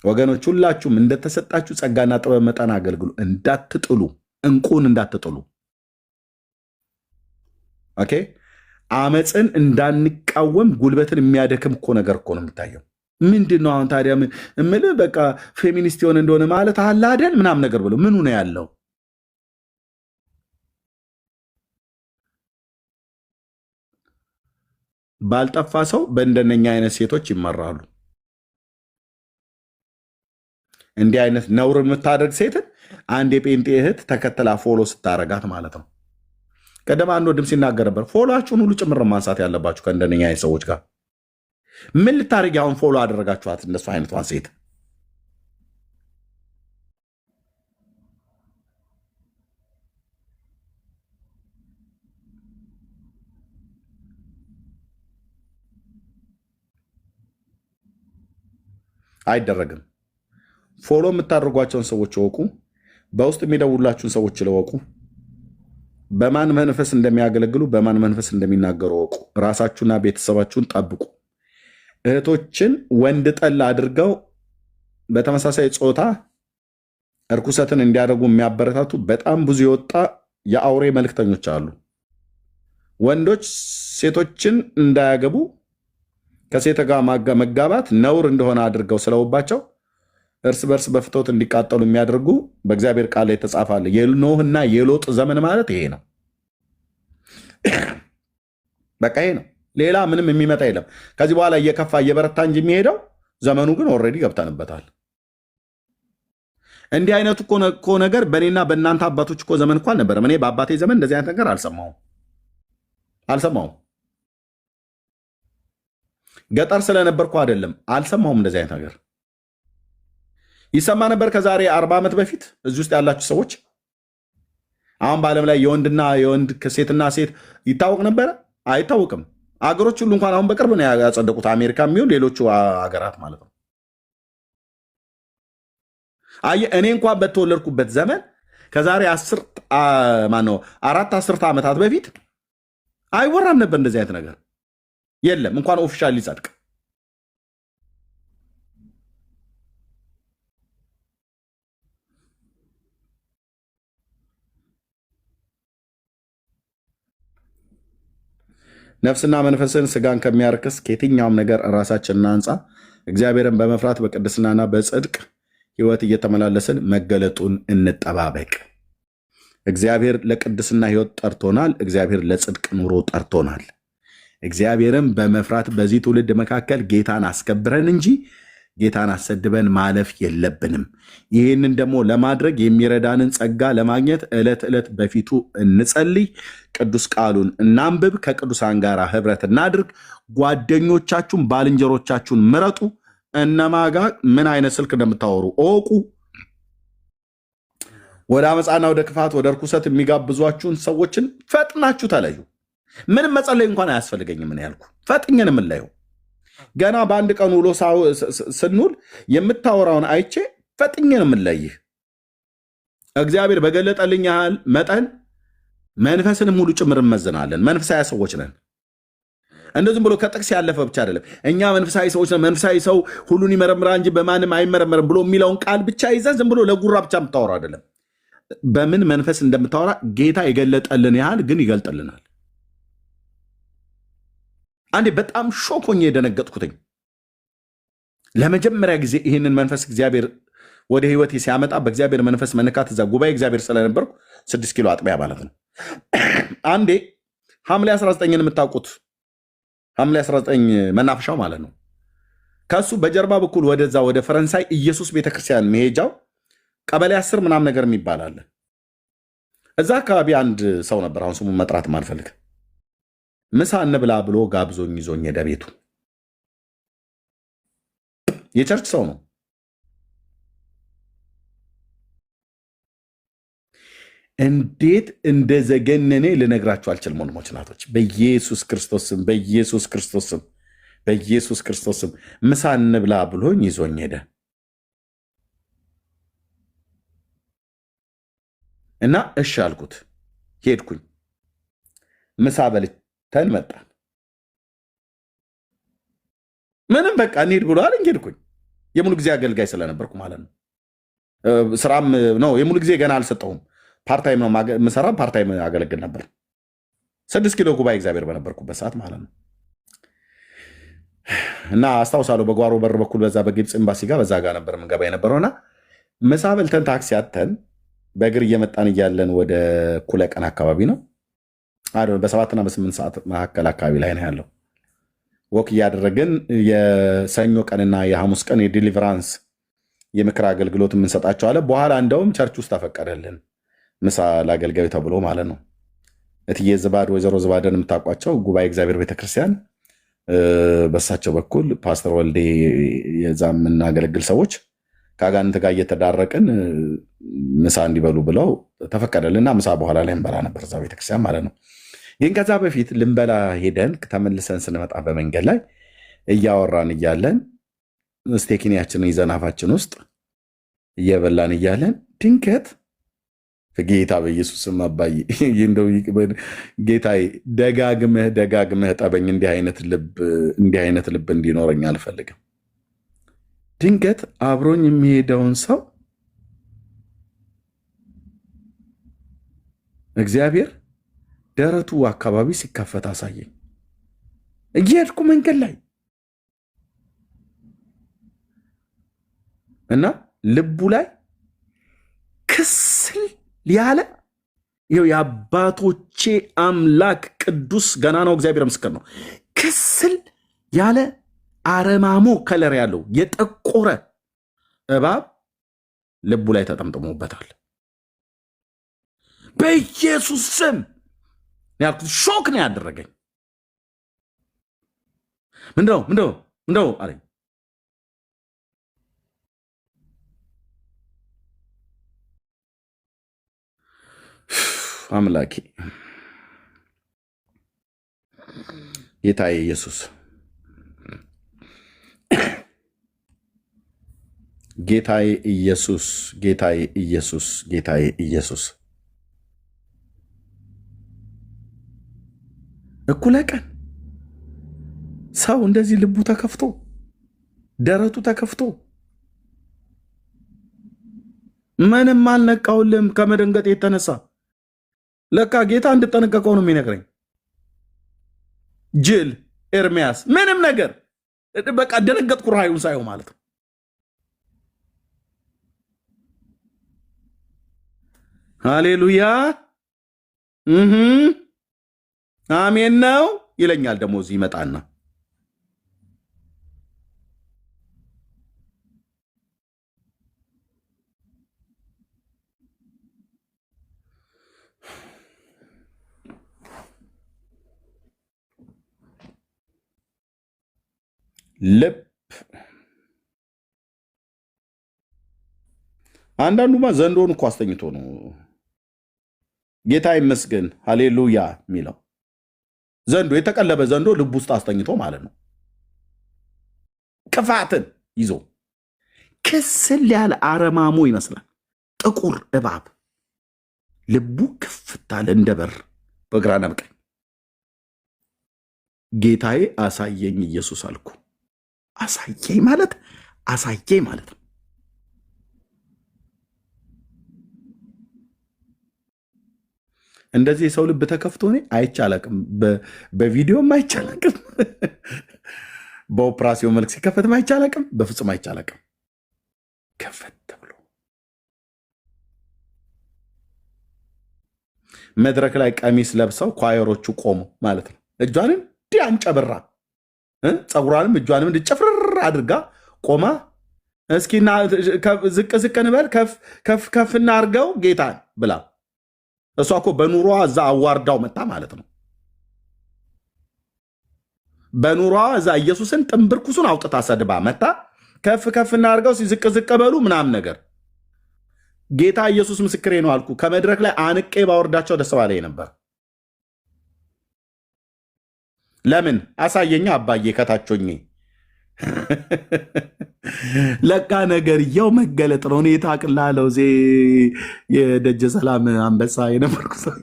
ወገኖች ሁላችሁም እንደተሰጣችሁ ጸጋና ጥበብ መጠን አገልግሉ። እንዳትጥሉ፣ እንቁን እንዳትጥሉ። ኦኬ። አመፅን እንዳንቃወም ጉልበትን የሚያደክም እኮ ነገር እኮ ነው የሚታየው። ምንድን ነው አሁን ታዲያ እምልህ በቃ ፌሚኒስት የሆነ እንደሆነ ማለት አለ አይደል ምናምን ነገር ብሎ ምኑ ነው ያለው? ባልጠፋ ሰው በእንደነኛ አይነት ሴቶች ይመራሉ። እንዲህ አይነት ነውር የምታደርግ ሴትን አንድ የጴንጤ እህት ተከተላ ፎሎ ስታረጋት ማለት ነው። ቀደም አንድ ወንድም ሲናገር ነበር። ፎሎአችሁን ሁሉ ጭምር ማንሳት ያለባችሁ ከእንደነኛ አይነት ሰዎች ጋር። ምን ልታደርጊ አሁን ፎሎ አደረጋችኋት? እንደሱ አይነቷን ሴት አይደረግም። ፎሎ የምታደርጓቸውን ሰዎች እወቁ። በውስጥ የሚደውላችሁን ሰዎች እወቁ። በማን መንፈስ እንደሚያገለግሉ በማን መንፈስ እንደሚናገሩ እወቁ። ራሳችሁና ቤተሰባችሁን ጠብቁ። እህቶችን ወንድ ጠል አድርገው በተመሳሳይ ጾታ እርኩሰትን እንዲያደርጉ የሚያበረታቱ በጣም ብዙ የወጣ የአውሬ መልክተኞች አሉ። ወንዶች ሴቶችን እንዳያገቡ ከሴት ጋር መጋባት ነውር እንደሆነ አድርገው ስለውባቸው እርስ በርስ በፍትወት እንዲቃጠሉ የሚያደርጉ በእግዚአብሔር ቃል ላይ የተጻፈ አለ። የኖህና የሎጥ ዘመን ማለት ይሄ ነው። በቃ ይሄ ነው። ሌላ ምንም የሚመጣ የለም። ከዚህ በኋላ እየከፋ እየበረታ እንጂ የሚሄደው ዘመኑ ግን ኦልሬዲ ገብተንበታል። እንዲህ አይነቱ እኮ ነገር በእኔና በእናንተ አባቶች እኮ ዘመን እኮ አልነበረም። እኔ በአባቴ ዘመን እንደዚህ አይነት ነገር አልሰማሁም። ገጠር ስለነበርኩ አይደለም፣ አልሰማሁም። እንደዚህ አይነት ነገር ይሰማ ነበር ከዛሬ 40 ዓመት በፊት። እዚህ ውስጥ ያላችሁ ሰዎች አሁን በዓለም ላይ የወንድና የወንድ ሴትና ሴት ይታወቅ ነበረ? አይታወቅም። አገሮች ሁሉ እንኳን አሁን በቅርብ ነው ያጸደቁት፣ አሜሪካ የሚሆን ሌሎቹ ሀገራት ማለት ነው። እኔ እንኳን በተወለድኩበት ዘመን ከዛሬ 4 10 ዓመታት በፊት አይወራም ነበር እንደዚህ አይነት ነገር የለም። እንኳን ኦፊሻል ሊጸድቅ ነፍስና መንፈስን ስጋን ከሚያርክስ ከየትኛውም ነገር ራሳችንን አንጻ እግዚአብሔርን በመፍራት በቅድስናና በጽድቅ ሕይወት እየተመላለስን መገለጡን እንጠባበቅ። እግዚአብሔር ለቅድስና ሕይወት ጠርቶናል። እግዚአብሔር ለጽድቅ ኑሮ ጠርቶናል። እግዚአብሔርም በመፍራት በዚህ ትውልድ መካከል ጌታን አስከብረን እንጂ ጌታን አሰድበን ማለፍ የለብንም። ይህንን ደግሞ ለማድረግ የሚረዳንን ጸጋ ለማግኘት ዕለት ዕለት በፊቱ እንጸልይ፣ ቅዱስ ቃሉን እናንብብ፣ ከቅዱሳን ጋር ህብረት እናድርግ፣ ጓደኞቻችሁን ባልንጀሮቻችሁን ምረጡ፣ እነማ ጋር ምን አይነት ስልክ እንደምታወሩ እወቁ። ወደ አመፃና ወደ ክፋት ወደ ርኩሰት የሚጋብዟችሁን ሰዎችን ፈጥናችሁ ተለዩ። ምንም መጸለይ እንኳን አያስፈልገኝም። ምን ያልኩ ፈጥኝን የምንለየው ገና በአንድ ቀን ውሎ ስንውል የምታወራውን አይቼ ፈጥኝን የምንለይህ እግዚአብሔር በገለጠልኝ ያህል መጠን መንፈስንም ሁሉ ጭምር እንመዝናለን። መንፈሳዊ ሰዎች ነን። እንደዚህም ብሎ ከጥቅስ ያለፈ ብቻ አይደለም። እኛ መንፈሳዊ ሰዎች ነን። መንፈሳዊ ሰው ሁሉን ይመረምራ እንጂ በማንም አይመረመርም ብሎ የሚለውን ቃል ብቻ ይዘን ዝም ብሎ ለጉራ ብቻ የምታወራ አይደለም። በምን መንፈስ እንደምታወራ ጌታ የገለጠልን ያህል ግን ይገልጥልናል። አንዴ በጣም ሾክ ሆኜ የደነገጥኩትኝ ለመጀመሪያ ጊዜ ይህንን መንፈስ እግዚአብሔር ወደ ህይወቴ ሲያመጣ በእግዚአብሔር መንፈስ መነካት እዛ ጉባኤ እግዚአብሔር ስለነበርኩ 6 ኪሎ አጥቢያ ማለት ነው። አንዴ ሐምሌ 19ን የምታውቁት ሐምሌ 19 መናፈሻው ማለት ነው። ከሱ በጀርባ በኩል ወደዛ ወደ ፈረንሳይ ኢየሱስ ቤተክርስቲያን መሄጃው ቀበሌ 10 ምናምን ነገር የሚባል አለ። እዛ አካባቢ አንድ ሰው ነበር፣ አሁን ስሙን መጥራት ማልፈልግ፣ ምሳ እንብላ ብሎ ጋብዞኝ ይዞኝ ሄደ ቤቱ። የቸርች ሰው ነው። እንዴት እንደዘገነኔ ልነግራችሁ አልችልም። ወንድሞች ናቶች፣ በኢየሱስ ክርስቶስም በኢየሱስ ክርስቶስም በኢየሱስ ክርስቶስም ምሳ እንብላ ብሎኝ ይዞኝ ሄደ እና እሺ አልኩት። ሄድኩኝ። ምሳ በልተን መጣን። ምንም በቃ እንሂድ ብሎ አለኝ። ሄድኩኝ። የሙሉ ጊዜ አገልጋይ ስለነበርኩ ማለት ነው። ስራም ነው የሙሉ ጊዜ ገና አልሰጠውም። ፓርታይም ነው ምሰራ፣ ፓርታይም አገለግል ነበር። 6 ኪሎ ጉባኤ እግዚአብሔር በነበርኩበት ሰዓት ማለት ነው። እና አስታውሳለሁ በጓሮ በር በኩል በዛ በግብፅ ኤምባሲ ጋር በዛ ጋር ነበር ምንገባ የነበረውና ምሳ በልተን ታክሲ አተን በእግር እየመጣን እያለን ወደ እኩለ ቀን አካባቢ ነው በ7 እና በ8 ሰዓት መካከል አካባቢ ላይ ነው ያለው። ወክ እያደረግን የሰኞ ቀንና የሐሙስ ቀን የዲሊቨራንስ የምክር አገልግሎት የምንሰጣቸው አለ። በኋላ እንደውም ቸርች ውስጥ ተፈቀደልን ምሳ ለአገልጋዩ ተብሎ ማለት ነው። እትዬ ዝባድ ወይዘሮ ዝባደን የምታውቋቸው ጉባኤ እግዚአብሔር ቤተክርስቲያን በሳቸው በኩል ፓስተር ወልዴ የዛ የምናገለግል ሰዎች ከአጋንንት ጋር እየተዳረቅን ምሳ እንዲበሉ ብለው ተፈቀደልና ምሳ በኋላ ላይ እንበላ ነበር እዛ ቤተክርስቲያን ማለት ነው። ግን ከዛ በፊት ልንበላ ሄደን ተመልሰን ስንመጣ በመንገድ ላይ እያወራን እያለን ስቴኪኒያችንን ይዘን አፋችን ውስጥ እየበላን እያለን ድንገት ጌታ በኢየሱስም አባዬ እንደው ጌታዬ ደጋግመህ ጠበኝ፣ እንዲህ አይነት ልብ እንዲኖረኝ አልፈልግም። ድንገት አብሮኝ የሚሄደውን ሰው እግዚአብሔር ደረቱ አካባቢ ሲከፈት አሳየኝ። እየሄድኩ መንገድ ላይ እና ልቡ ላይ ክስል ያለ ይኸው የአባቶቼ አምላክ ቅዱስ ገና ነው፣ እግዚአብሔር ምስክር ነው። ክስል ያለ አረማሞ ከለር ያለው የጠቆረ እባብ ልቡ ላይ ተጠምጥሞበታል። በኢየሱስ ስም ያልኩት ሾክ ነው ያደረገኝ። ምንድነው አለኝ። አምላኬ ጌታዬ ኢየሱስ ጌታዬ ኢየሱስ ጌታዬ ኢየሱስ ጌታዬ ኢየሱስ እኩለ ቀን ሰው እንደዚህ ልቡ ተከፍቶ ደረቱ ተከፍቶ ምንም አልነቃውልም ከመደንገጥ የተነሳ ለካ ጌታ እንድጠነቀቀው ነው የሚነግረኝ። ጅል ኤርሚያስ ምንም ነገር በቃ ደነገጥኩ፣ ራእዩን ሳየው ማለት ነው። ሃሌሉያ አሜን ነው ይለኛል። ደግሞ እዚህ ይመጣና ልብ አንዳንዱማ ዘንዶን እኮ አስተኝቶ ነው ጌታ ይመስገን ሃሌሉያ የሚለው። ዘንዶ የተቀለበ ዘንዶ ልብ ውስጥ አስተኝቶ ማለት ነው። ቅፋትን ይዞ ክስል ያለ አረማሞ ይመስላል። ጥቁር እባብ ልቡ ክፍታለ እንደ በር በግራና በቀኝ። ጌታዬ አሳየኝ ኢየሱስ አልኩ። አሳየኝ ማለት ነው። እንደዚህ የሰው ልብ ተከፍቶ እኔ አይቻላቅም። በቪዲዮም አይቻላቅም። በኦፕራሲዮን መልክ ሲከፈትም አይቻላቅም። በፍጹም አይቻላቅም። ከፈት ተብሎ መድረክ ላይ ቀሚስ ለብሰው ኳየሮቹ ቆሙ ማለት ነው። እጇን እንዲህ አንጨብራ ፀጉሯንም እጇንም እንድጨፍርር አድርጋ ቆማ እስኪና ዝቅ ዝቅ እንበል ከፍ እናርገው ጌታን ብላ እሷ እኮ በኑሯ እዛ አዋርዳው መጣ ማለት ነው። በኑሯ እዛ ኢየሱስን ጥንብርኩሱን አውጥታ ሰድባ መጣ። ከፍ እናርገው ዝቅ ዝቅ በሉ ምናምን ነገር። ጌታ ኢየሱስ ምስክሬ ነው አልኩ። ከመድረክ ላይ አንቄ ባወርዳቸው ደስ ባለኝ ነበር። ለምን አሳየኛ አባዬ ከታቾኝ። ለካ ነገርየው መገለጥ ነው። እኔ ታቅላለው የደጀ ሰላም አንበሳ የነበርኩ ሰው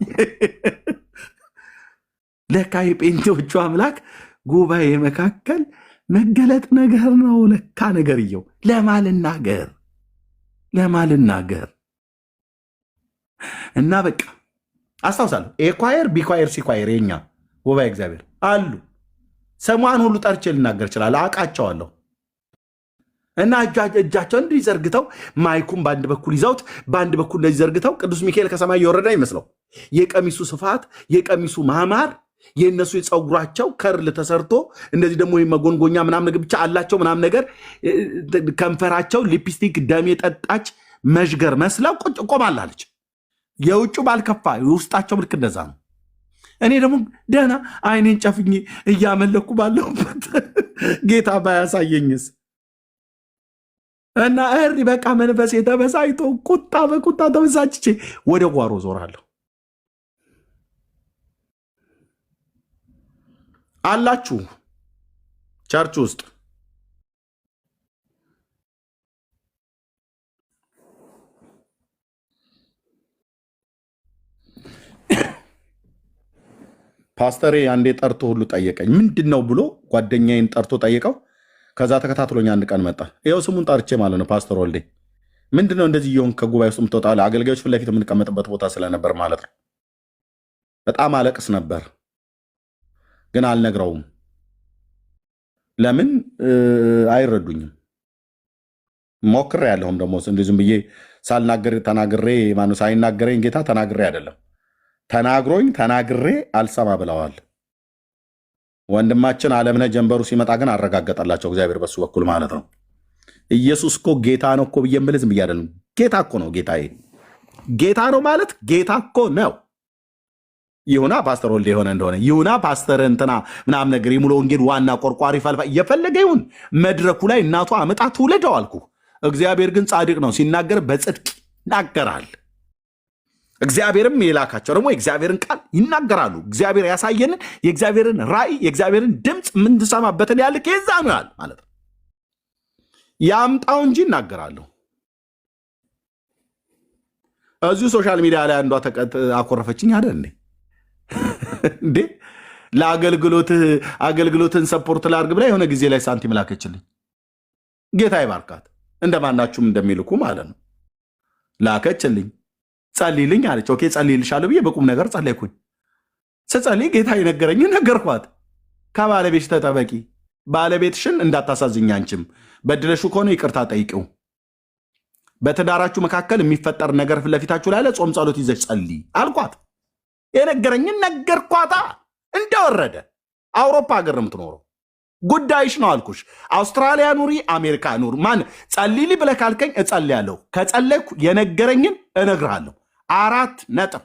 ለካ የጴንጤዎቹ አምላክ ጉባኤ መካከል መገለጥ ነገር ነው። ለካ ነገርየው ለማልናገር እና በቃ አስታውሳለሁ። ኤኳየር ቢኳየር ሲኳየር የኛ ጉባኤ እግዚአብሔር አሉ። ሰሟን ሁሉ ጠርቼ ልናገር እችላለሁ። አውቃቸዋለሁ። እና እጃቸው እንዲህ ዘርግተው ማይኩም በአንድ በኩል ይዘውት በአንድ በኩል እንደዚህ ዘርግተው ቅዱስ ሚካኤል ከሰማይ እየወረደ ይመስለው የቀሚሱ ስፋት የቀሚሱ ማማር የእነሱ የፀጉራቸው ከርል ተሰርቶ እንደዚህ ደግሞ መጎንጎኛ ምናምን ነገር ብቻ አላቸው ምናምን ነገር ከንፈራቸው ሊፕስቲክ ደም የጠጣች መዥገር መስለው ቆማላለች። የውጩ ባልከፋ የውስጣቸው ምልክ እንደዛ ነው። እኔ ደግሞ ደህና አይኔን ጨፍኜ እያመለኩ ባለሁበት ጌታ ባያሳየኝስ እና እሪ በቃ መንፈሴ ተበሳይቶ ቁጣ በቁጣ ተበሳጭቼ ወደ ጓሮ ዞራለሁ። አላችሁ ቸርች ውስጥ ፓስተሬ አንዴ ጠርቶ ሁሉ ጠየቀኝ። ምንድን ነው ብሎ ጓደኛዬን ጠርቶ ጠየቀው። ከዛ ተከታትሎኝ አንድ ቀን መጣ። ይኸው ስሙን ጠርቼ ማለት ነው። ፓስተር ወልዴ ምንድን ነው እንደዚህ እየሆንክ ከጉባኤ ውስጥ የምትወጣ? አገልጋዮች ፊት ለፊት የምንቀመጥበት ቦታ ስለነበር ማለት ነው። በጣም አለቅስ ነበር፣ ግን አልነግረውም። ለምን አይረዱኝም? ሞክሬ ያለሁም ደግሞ እንደዚህ ዝም ብዬ ሳልናገር ተናግሬ ማነው ሳይናገረኝ ጌታ ተናግሬ አይደለም ተናግሮኝ ተናግሬ አልሰማ ብለዋል። ወንድማችን አለምነህ ጀንበሩ ሲመጣ ግን አረጋገጠላቸው እግዚአብሔር በሱ በኩል ማለት ነው። ኢየሱስ እኮ ጌታ ነው እኮ ብዬ የምልህ ዝም ብዬ አይደለም። ጌታ እኮ ነው። ጌታዬ ጌታ ነው ማለት ጌታ እኮ ነው። ይሁና ፓስተር ወልዴ የሆነ እንደሆነ ይሁና ፓስተር እንትና ምናምን ነገር የሙሉ ወንጌል ዋና ቆርቋሪ ፈልፋ እየፈለገ ይሁን መድረኩ ላይ እናቷ አመጣ ትውለደው አልኩ። እግዚአብሔር ግን ጻድቅ ነው፣ ሲናገር በጽድቅ ይናገራል። እግዚአብሔርም የላካቸው ደግሞ የእግዚአብሔርን ቃል ይናገራሉ። እግዚአብሔር ያሳየንን የእግዚአብሔርን ራእይ የእግዚአብሔርን ድምፅ የምንሰማበትን ያለ ከዛ ነው ያል ማለት ነው። ያምጣው እንጂ ይናገራሉ። እዚሁ ሶሻል ሚዲያ ላይ አንዷ አኮረፈችኝ አይደል እንዴ? አገልግሎትን ሰፖርት ላርግ ብላ የሆነ ጊዜ ላይ ሳንቲም ላከችልኝ። ጌታ ይባርካት። እንደማናችሁም እንደሚልኩ ማለት ነው። ላከችልኝ። ጸልይልኝ አለች። ኦኬ ጸልይልሻለሁ ብዬ በቁም ነገር ጸለይኩኝ። ስጸልይ ጌታ የነገረኝን ነገርኳት። ከባለቤትሽ ተጠበቂ፣ ባለቤትሽን እንዳታሳዝኝ፣ አንቺም በድለሹ ከሆነ ይቅርታ ጠይቂው፣ በትዳራችሁ መካከል የሚፈጠር ነገር ፊት ለፊታችሁ ላይ ጾም ጸሎት ይዘሽ ጸልይ አልኳት። የነገረኝን ነገርኳታ። እንደወረደ አውሮፓ ሀገር ነው የምትኖረው፣ ጉዳይሽ ነው አልኩሽ። አውስትራሊያ ኑሪ አሜሪካ ኑር ማን ጸልይልኝ ብለህ ካልከኝ እጸልያለሁ። ከጸለይኩ የነገረኝን እነግርሃለሁ። 4 ነጥብ